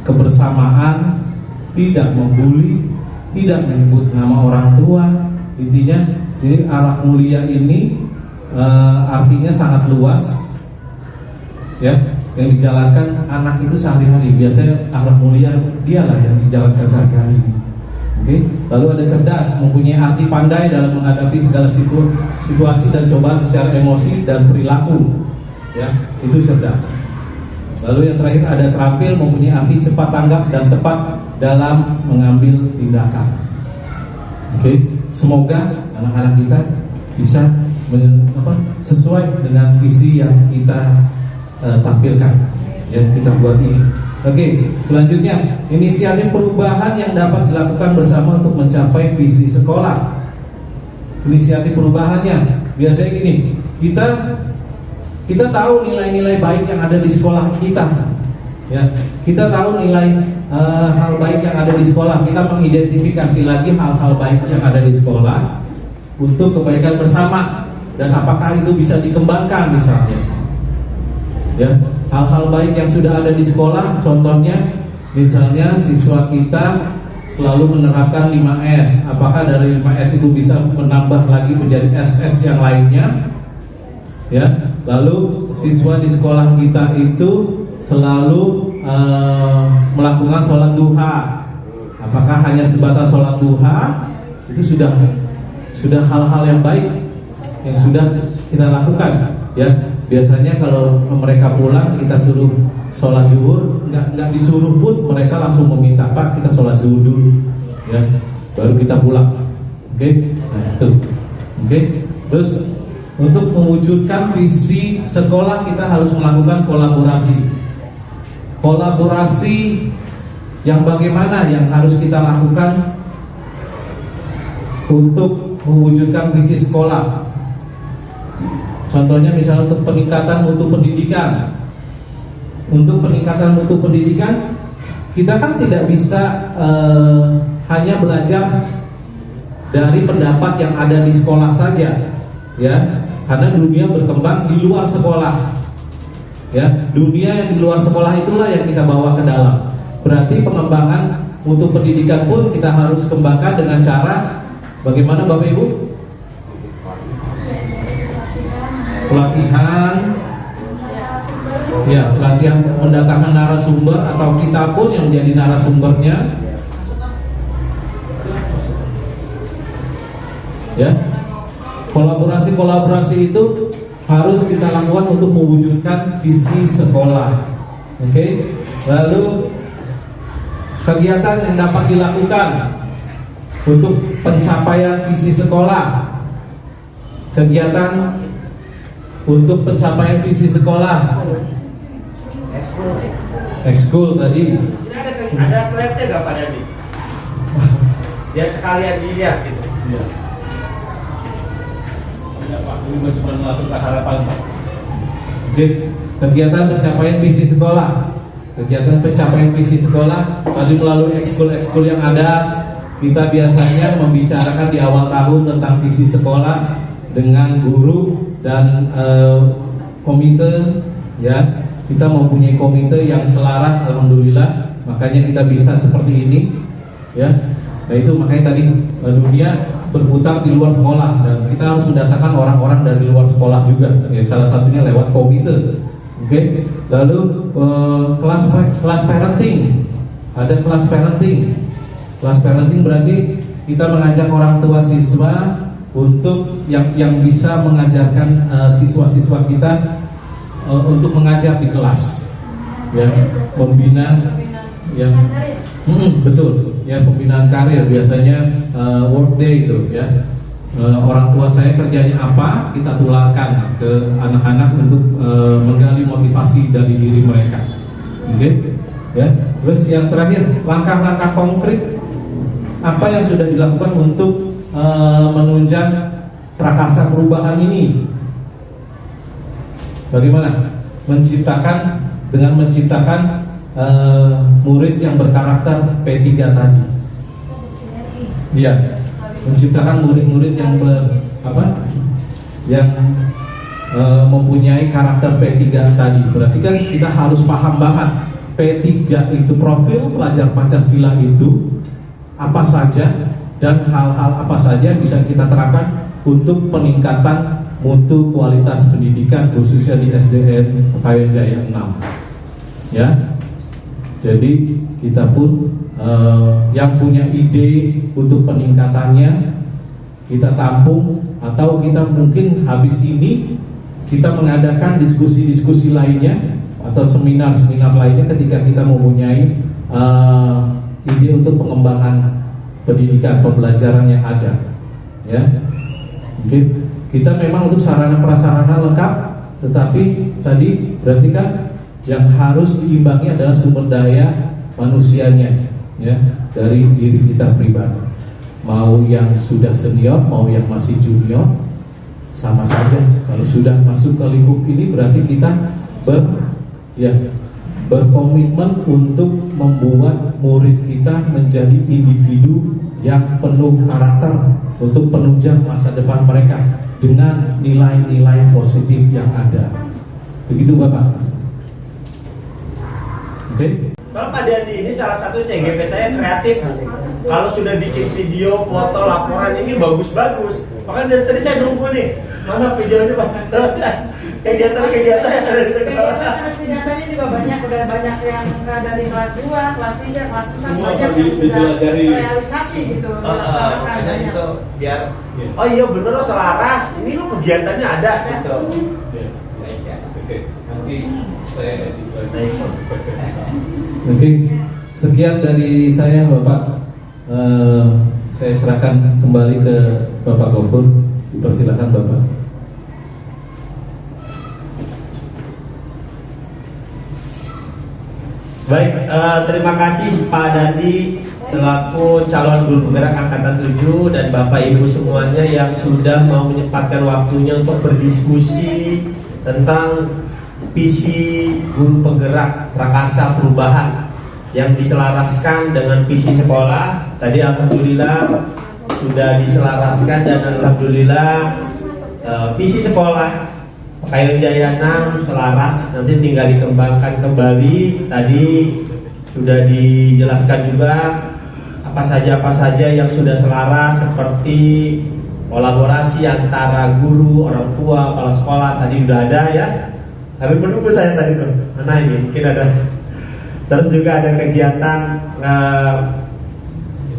kebersamaan, tidak membuli, tidak menyebut nama orang tua. Intinya ini akhlak mulia ini artinya sangat luas ya, yang dijalankan anak itu sehari-hari. Biasanya akhlak mulia dialah yang dijalankan sehari-hari. Oke, lalu ada cerdas, mempunyai arti pandai dalam menghadapi segala situasi dan cobaan secara emosi dan perilaku. Ya, itu cerdas. Lalu yang terakhir ada terampil, mempunyai arti cepat tanggap dan tepat dalam mengambil tindakan. Oke, semoga anak-anak kita bisa sesuai dengan visi yang kita tampilkan, yang kita buat ini. Oke, selanjutnya inisiatif perubahan yang dapat dilakukan bersama untuk mencapai visi sekolah. Inisiatif perubahannya biasanya gini, kita tahu nilai-nilai baik yang ada di sekolah kita, ya. Kita tahu nilai hal baik yang ada di sekolah. Kita mengidentifikasi lagi hal-hal baik yang ada di sekolah untuk kebaikan bersama, dan apakah itu bisa dikembangkan misalnya, ya. Hal-hal baik yang sudah ada di sekolah, contohnya misalnya siswa kita selalu menerapkan 5S. Apakah dari 5S itu bisa menambah lagi menjadi SS yang lainnya? Ya, lalu siswa di sekolah kita itu selalu melakukan sholat duha. Apakah hanya sebatas sholat duha? Itu sudah hal-hal yang baik yang sudah kita lakukan. Ya, biasanya kalau mereka pulang kita suruh sholat zuhur, nggak disuruh pun mereka langsung meminta, Pak kita sholat zuhur dulu, ya, baru kita pulang. Oke, nah itu. Oke, terus untuk mewujudkan visi sekolah kita harus melakukan kolaborasi yang bagaimana yang harus kita lakukan untuk mewujudkan visi sekolah. Contohnya misalnya untuk peningkatan mutu pendidikan. Untuk peningkatan mutu pendidikan, kita kan tidak bisa hanya belajar dari pendapat yang ada di sekolah saja, ya. Karena dunia berkembang di luar sekolah, ya. Dunia yang di luar sekolah itulah yang kita bawa ke dalam. Berarti pengembangan mutu pendidikan pun kita harus kembangkan dengan cara bagaimana Bapak Ibu? Pelatihan, ya, pelatihan mendatangkan narasumber atau kita pun yang menjadi narasumbernya, ya. Kolaborasi itu harus kita lakukan untuk mewujudkan visi sekolah. Oke. Lalu kegiatan yang dapat dilakukan untuk pencapaian visi sekolah. Kegiatan untuk pencapaian visi sekolah. Ekskul tadi. ada slide-nya nggak Pak Dandi? Biar sekalian dilihat gitu. Iya. Ya Pak, ini cuma masuk ke harapan Pak. Oke, kegiatan pencapaian visi sekolah. Kegiatan pencapaian visi sekolah tadi melalui ekskul-ekskul yang ada, kita biasanya membicarakan di awal tahun tentang visi sekolah dengan guru dan komite, ya. Kita mempunyai komite yang selaras, alhamdulillah. Makanya kita bisa seperti ini, ya. Nah itu makanya tadi dunia berputar di luar sekolah dan kita harus mendatangkan orang-orang dari luar sekolah juga. Ya, salah satunya lewat komite. Oke, lalu kelas parenting, ada kelas parenting. Kelas parenting berarti kita mengajak orang tua siswa untuk yang bisa mengajarkan siswa-siswa kita untuk mengajar di kelas, ya, membina, ya, betul, ya, pembinaan karir biasanya work day itu, ya. Orang tua saya kerjanya apa, kita tularkan ke anak-anak untuk menggali motivasi dari diri mereka. Oke, ya. Terus yang terakhir, langkah-langkah konkret apa yang sudah dilakukan untuk menunjang prakarsa perubahan ini. Bagaimana dengan menciptakan murid yang berkarakter P3 tadi. Iya. Menciptakan murid-murid yang mempunyai karakter P3 tadi. Berarti kan kita harus paham banget P3 itu profil pelajar Pancasila itu apa saja dan hal-hal apa saja bisa kita terapkan untuk peningkatan mutu kualitas pendidikan khususnya di SDN Pekayon Jaya 6. Ya. Jadi kita pun yang punya ide untuk peningkatannya kita tampung, atau kita mungkin habis ini kita mengadakan diskusi-diskusi lainnya atau seminar-seminar lainnya ketika kita mempunyai ide untuk pengembangan pendidikan pembelajaran yang ada, ya. Mungkin kita memang untuk sarana prasarana lengkap, tetapi tadi berarti kan yang harus diimbangi adalah sumber daya manusianya, ya, dari diri kita pribadi. Mau yang sudah senior, mau yang masih junior, sama saja. Kalau sudah masuk ke lingkup ini berarti kita berkomitmen untuk membuat murid kita menjadi individu yang penuh karakter untuk penunjang masa depan mereka dengan nilai-nilai positif yang ada. Begitu Bapak. Oke? Kalau Pak Dandi ini salah satu CGP saya kreatif. Kalau sudah bikin video, foto, laporan ini bagus-bagus. Makanya dari tadi saya nunggu nih, mana videonya Pak? Kegiatan-kegiatan yang ada di sekolah. Kegiatannya juga banyak, udah banyak yang dari kelas 2, kelas 3, kelas 4 Semua banyak yang sudah dari realisasi gitu. Makanya itu biar oh iya bener lo selaras, ini lo kegiatannya ada gitu. Oke, nanti saya Oke, sekian dari saya Bapak. Saya serahkan kembali ke Bapak Gofur. Dipersilakan Bapak. Baik, terima kasih Pak Dandi selaku calon guru penggerak angkatan 7 dan Bapak Ibu semuanya yang sudah mau menyempatkan waktunya untuk berdiskusi tentang visi guru penggerak prakarsa perubahan yang diselaraskan dengan visi sekolah. Tadi alhamdulillah sudah diselaraskan dan alhamdulillah visi sekolah Pekayon Jaya 6 selaras, nanti tinggal dikembangkan kembali. Tadi sudah dijelaskan juga apa saja yang sudah selaras, seperti kolaborasi antara guru, orang tua, kepala sekolah tadi sudah ada ya. Tapi menunggu saya tadi tuh, mana ini mungkin ada. Terus juga ada kegiatan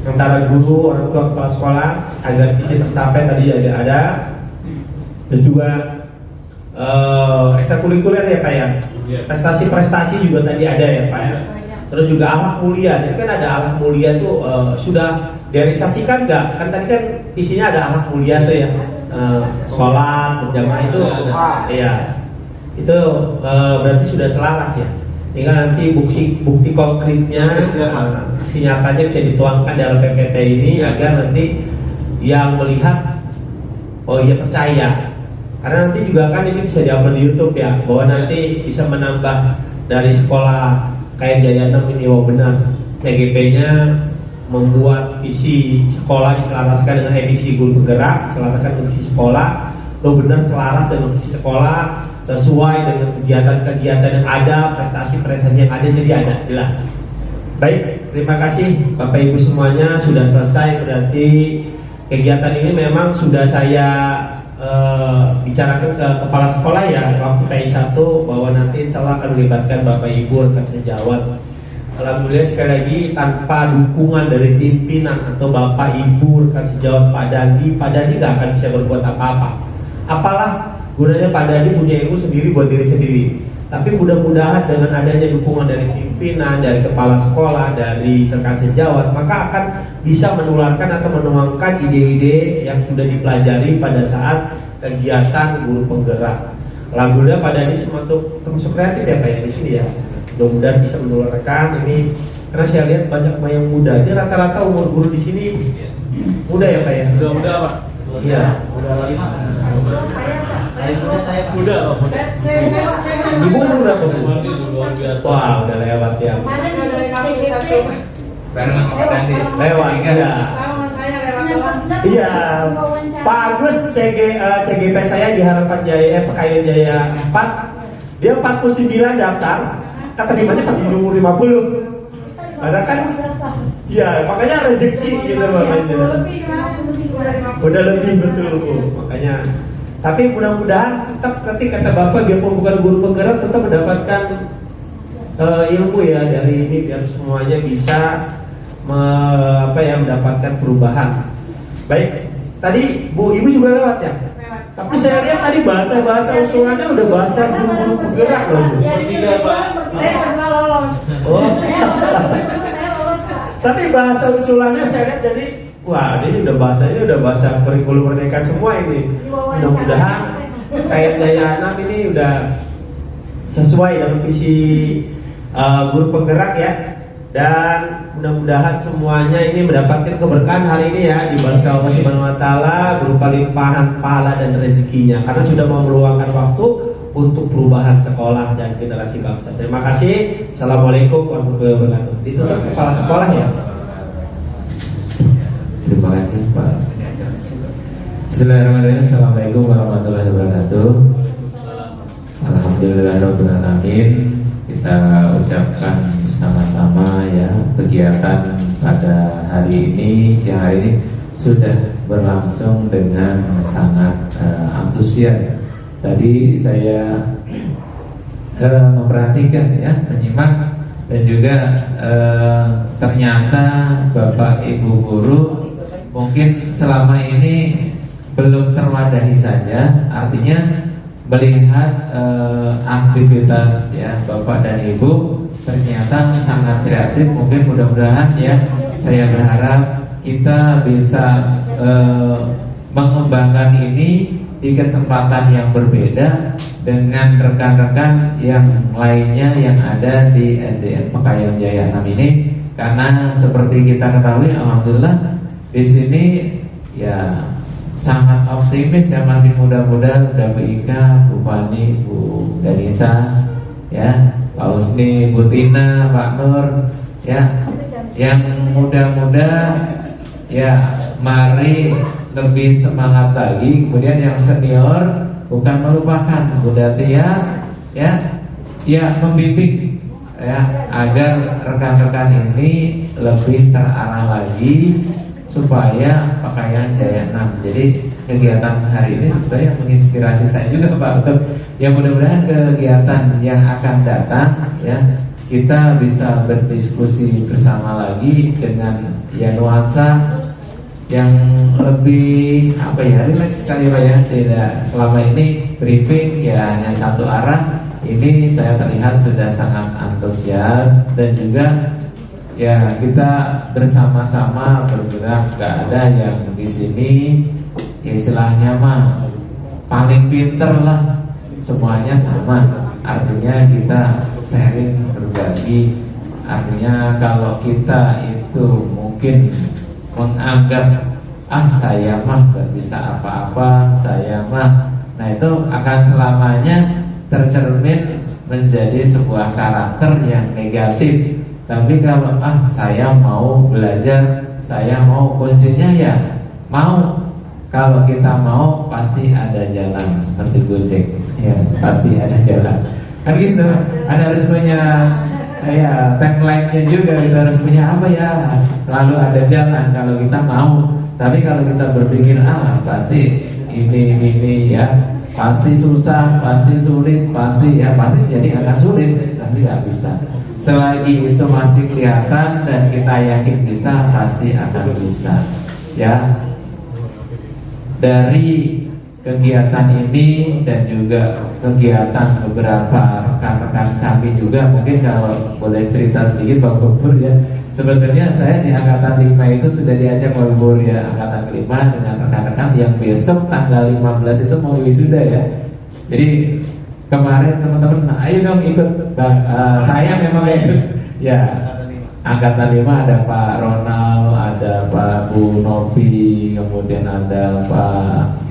antara guru, orang tua, kepala sekolah agar visi tercapai tadi ada. Dan juga ekstrakurikuler ya Pak ya. Prestasi-prestasi juga tadi ada ya Pak ya. Terus juga akhlak mulia, jadi kan ada akhlak mulia tuh sudah direalisasikan nggak? Kan tadi kan visinya ada akhlak mulia tuh ya, sholat berjamaah itu, iya itu berarti sudah selaras ya. tinggal nanti bukti konkretnya, bukti nyatanya bisa dituangkan dalam PPT ini agar nanti yang melihat oh iya percaya. Karena nanti juga kan ini bisa diupload di YouTube ya, bahwa nanti bisa menambah dari sekolah KM Jaya 6 ini. Wow, benar, TGP-nya membuat visi sekolah diselaraskan dengan emisi guru penggerak, diselaraskan dengan visi sekolah, benar selaras dengan visi sekolah, sesuai dengan kegiatan-kegiatan yang ada, prestasi-prestasi yang ada, jadi ada jelas. Baik, terima kasih Bapak Ibu semuanya, sudah selesai. Berarti kegiatan ini memang sudah saya bicarakan ke kepala sekolah ya waktu PI 1, bahwa nanti insya Allah akan melibatkan Bapak Ibu rekan sejawat. Alhamdulillah sekali lagi, tanpa dukungan dari pimpinan atau Bapak Ibu rekan sejawat Pak Dandi nggak akan bisa berbuat apa-apa. Apalah gunanya Pak Dandi punya ilmu sendiri buat diri sendiri. Tapi mudah-mudahan dengan adanya dukungan dari pimpinan, dari kepala sekolah, dari rekan sejawat, maka akan bisa menularkan atau menuangkan ide-ide yang sudah dipelajari pada saat kegiatan guru penggerak. Alhamdulillah Pak Dandi termasuk kreatif ya Pak ya di sini ya. Mudah-mudahan bisa menularkan ini, karena saya lihat banyak yang muda. Ini rata-rata umur guru di sini muda ya Pak ya. Muda Pak. Iya. Muda Pak. Ibu muda Pak. Wah, udah lewat ya. Bareng sama Pak Dandi. Lewat ya. Iya. Pak Agus CGP saya di Harapan Jaya Pekayon Jaya 4. Dia 49 daftar. Keterimanya pas di umur 50. Ada kan? Ya, makanya rezeki gitu makanya. Udah lebih betul Bu. Makanya. Tapi mudah-mudahan tetap nanti kata Bapak biarpun bukan guru penggerak tetap mendapatkan ilmu ya dari ini, biar semuanya bisa mendapatkan perubahan. Baik. Tadi Bu Ibu juga lewat ya? Tapi saya lihat tadi bahasa usulannya udah bahasa guru penggerak loh Bu. Saya pernah lolos. Oh. Tapi bahasa usulannya saya lihat jadi wah ini udah bahasa kurikulum merdeka semua ini. Mudah-mudahan KM Jaya 6 ini udah sesuai dengan visi guru penggerak ya. Dan mudah-mudahan semuanya ini mendapatkan keberkahan hari ini ya, dibalas Allah Subhanahu wa taala berupa limpahan pahala dan rezekinya, karena sudah mau meluangkan waktu untuk perubahan sekolah dan generasi bangsa. Terima kasih. Assalamualaikum warahmatullahi wabarakatuh. Ditutup kepala sekolah ya. Terima kasih Pak. Bismillahirrahmanirrahim. Assalamualaikum warahmatullahi wabarakatuh. Alhamdulillahirabbil alamin. Kita ucapkan sama-sama ya, kegiatan pada hari ini, siang hari ini sudah berlangsung dengan sangat antusias. Tadi saya memperhatikan ya, menyimak, dan juga ternyata Bapak Ibu guru mungkin selama ini belum terwadahi saja, artinya melihat aktivitas ya Bapak dan Ibu ternyata sangat kreatif. Mungkin mudah-mudahan ya, saya berharap kita bisa mengembangkan ini di kesempatan yang berbeda dengan rekan-rekan yang lainnya yang ada di SDN Pekayon Jaya 6 ini. Karena seperti kita ketahui, alhamdulillah di sini ya sangat optimis ya, masih muda-muda, udah Bu Ika, Bu Fani, Bu Danisa ya, Pak Usni, Bu Tina, Pak Nur ya, yang muda-muda ya, mari lebih semangat lagi. Kemudian yang senior bukan melupakan, Bunda Tia ya membimbing ya, agar rekan-rekan ini lebih terarah lagi supaya Pekayon Jaya 6. Jadi kegiatan hari ini sebenarnya menginspirasi saya juga Pak, untuk yang mudah-mudahan kegiatan yang akan datang ya, kita bisa berdiskusi bersama lagi dengan ya nuansa yang lebih rileks sekali Pak ya. Tidak selama ini briefing ya hanya satu arah. Ini saya terlihat sudah sangat antusias, dan juga ya kita bersama-sama bergerak, gak ada yang di sini ya istilahnya mah paling pinter lah, semuanya sama. Artinya kita sharing, berbagi. Artinya kalau kita itu mungkin menganggap saya mah gak bisa apa-apa, saya mah, nah itu akan selamanya tercermin menjadi sebuah karakter yang negatif. Tapi kalau saya mau belajar, saya mau, kuncinya ya mau. Kalau kita mau pasti ada jalan, seperti Gojek ya, pasti ada jalan kan gitu. Ada harus punya ya tagline-nya juga, kita harus punya apa ya, selalu ada jalan kalau kita mau. Tapi kalau kita berpikir pasti ini ya, pasti susah, pasti sulit, pasti jadi akan sulit, pasti nggak bisa. Selagi itu masih kelihatan dan kita yakin bisa, pasti akan bisa ya. Dari kegiatan ini dan juga kegiatan beberapa rekan-rekan kami juga, mungkin kalau boleh cerita sedikit Pak Gubernur ya. Sebenarnya saya di Angkatan 5 itu sudah diajak Pak Gubernur ya, Angkatan 5 dengan rekan-rekan yang besok tanggal 15 itu mau wisuda ya. Jadi kemarin teman-teman, ayo dong ikut. Saya memang ikut ya. Angkatan 5 ada Pak Ronald, ada Pak Bu Novi, kemudian ada Pak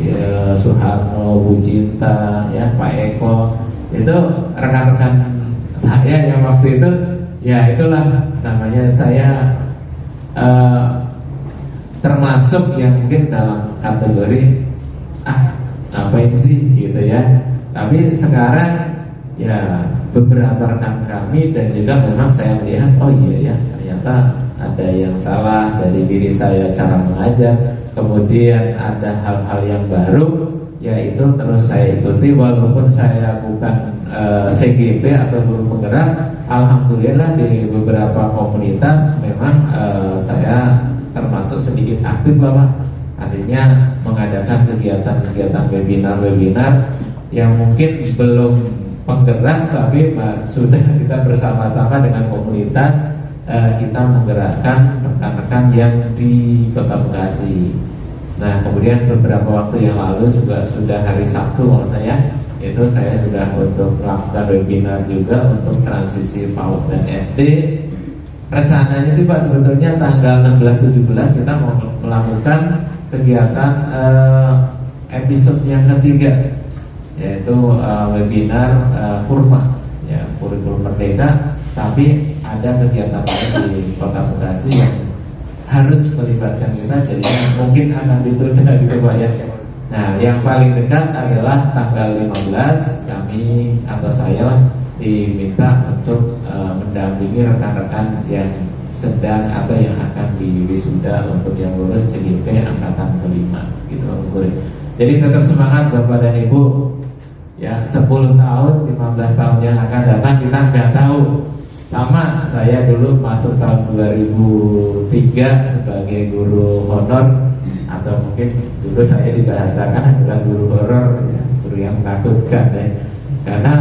Suharno, Bu Cinta, ya Pak Eko. Itu rekan-rekan saya yang waktu itu, ya itulah namanya saya termasuk yang mungkin dalam kategori ngapain sih gitu ya. Tapi sekarang ya beberapa rekan kami dan juga memang saya melihat iya ya, ternyata ada yang salah dari diri saya cara mengajar, kemudian ada hal-hal yang baru, yaitu terus saya ikuti walaupun saya bukan CGP atau guru penggerak. Alhamdulillah di beberapa komunitas memang saya termasuk sedikit aktif lah Pak. Artinya mengadakan kegiatan-kegiatan webinar yang mungkin belum penggerak, tapi sudah kita bersama-sama dengan komunitas kita menggerakkan rekan-rekan yang di Kota Bekasi. Nah kemudian beberapa waktu yang lalu juga sudah hari Sabtu menurut saya sudah untuk melakukan webinar juga untuk transisi PAUD dan SD. Rencananya sih Pak sebetulnya tanggal 16-17 kita mau melakukan kegiatan episode yang ketiga, yaitu webinar kurma ya, kurikulum merdeka. Tapi ada kegiatan lain di Kota Bekasi yang harus melibatkan kita, jadi mungkin akan ditunda gitu Pak ya. Nah yang paling dekat adalah tanggal 15 kami atau saya diminta untuk mendampingi rekan-rekan yang sedang atau yang akan diwisuda untuk yang lulus CGP angkatan kelima gitu Bu. Jadi tetap semangat Bapak dan Ibu. Ya 10 tahun, 15 tahun yang akan datang kita nggak tahu. Sama saya dulu masuk tahun 2003 sebagai guru honor, atau mungkin dulu saya dibahasakan adalah guru horor ya, guru yang menakutkan ya. Karena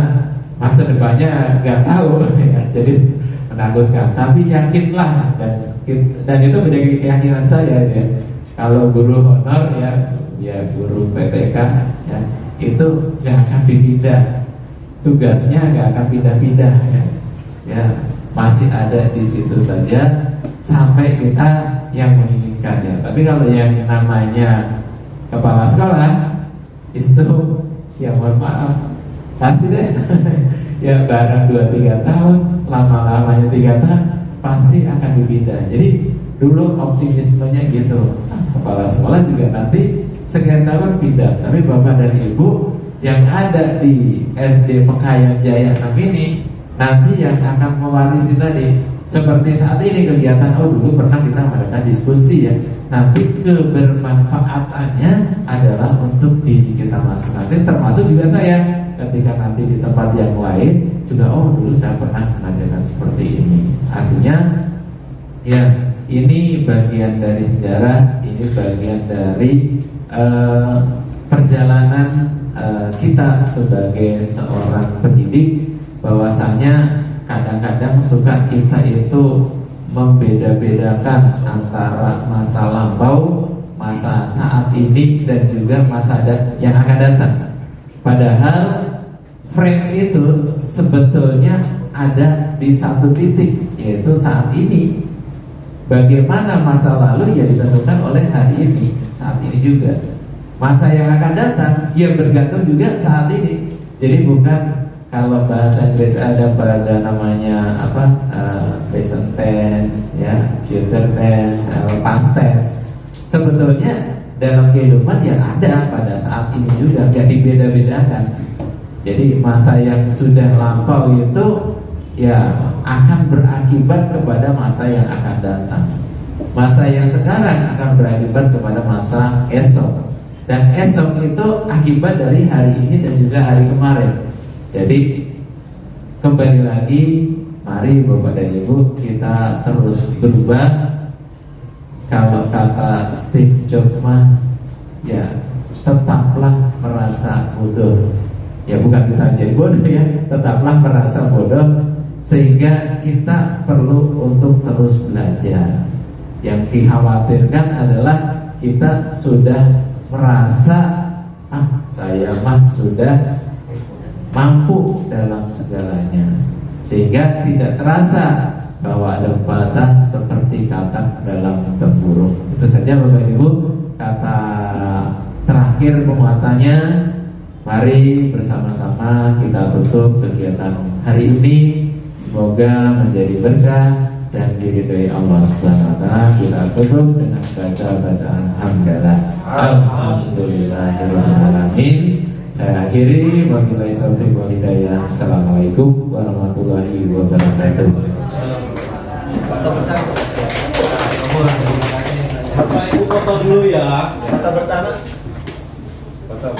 masa depannya nggak tahu ya, jadi menakutkan. Tapi yakinlah dan itu menjadi keyakinan saya ya. Kalau guru honor ya guru PTK ya, itu nggak akan dipindah, tugasnya nggak akan pindah-pindah ya, masih ada di situ saja sampai kita yang menginginkannya. Tapi kalau yang namanya kepala sekolah itu ya mohon maaf pasti deh ya barang 2-3 tahun, lama-lamanya 3 tahun pasti akan dipindah. Jadi dulu optimismenya gitu, kepala sekolah juga nanti sekian tahun pindah. Tapi Bapak dan Ibu yang ada di SD Pekayan Jaya 6 ini nanti yang akan mewarisi tadi. Seperti saat ini kegiatan, dulu pernah kita mengadakan diskusi ya. Nanti kebermanfaatannya adalah untuk diri kita masing-masing, termasuk juga saya. Ketika nanti di tempat yang lain juga, dulu saya pernah mengajarkan seperti ini. Artinya ya ini bagian dari sejarah, ini bagian dari perjalanan kita sebagai seorang pendidik, bahwasanya kadang-kadang suka kita itu membeda-bedakan antara masa lampau, masa saat ini, dan juga masa yang akan datang. Padahal frame itu sebetulnya ada di satu titik, yaitu saat ini. Bagaimana masa lalu ya ditentukan oleh hari ini, saat ini juga. Masa yang akan datang ya bergantung juga saat ini. Jadi bukan kalau bahasa Inggris ada pada namanya apa present tense, ya, future tense, past tense. Sebetulnya dalam kehidupan ya ada pada saat ini juga, nggak dibeda-bedakan. Jadi masa yang sudah lampau itu ya akan berakibat kepada masa yang akan datang. Masa yang sekarang akan berakibat kepada masa esok. Dan esok itu akibat dari hari ini dan juga hari kemarin. Jadi kembali lagi, mari Bapak dan Ibu kita terus berubah. Kalau kata Steve Jobs mah, ya tetaplah merasa bodoh. Ya bukan kita jadi bodoh ya, tetaplah merasa bodoh. Sehingga kita perlu untuk terus belajar. Yang dikhawatirkan adalah kita sudah merasa saya mah sudah mampu dalam segalanya, sehingga tidak terasa bahwa ada pepatah seperti katak dalam tempurung. Itu saja Bapak Ibu kata terakhir penguatannya. Mari bersama-sama kita tutup kegiatan hari ini. Semoga menjadi berkah dan diridhoi Allah Subhanahu wa taala. Kita tutup dengan bacaan hamdalah. Alhamdulillahirabbil alamin. Saya akhiri, wabillahi taufiq wal hidayah. Assalamualaikum warahmatullahi wabarakatuh. Bapak Ibu foto dulu ya. Foto bersama. Foto.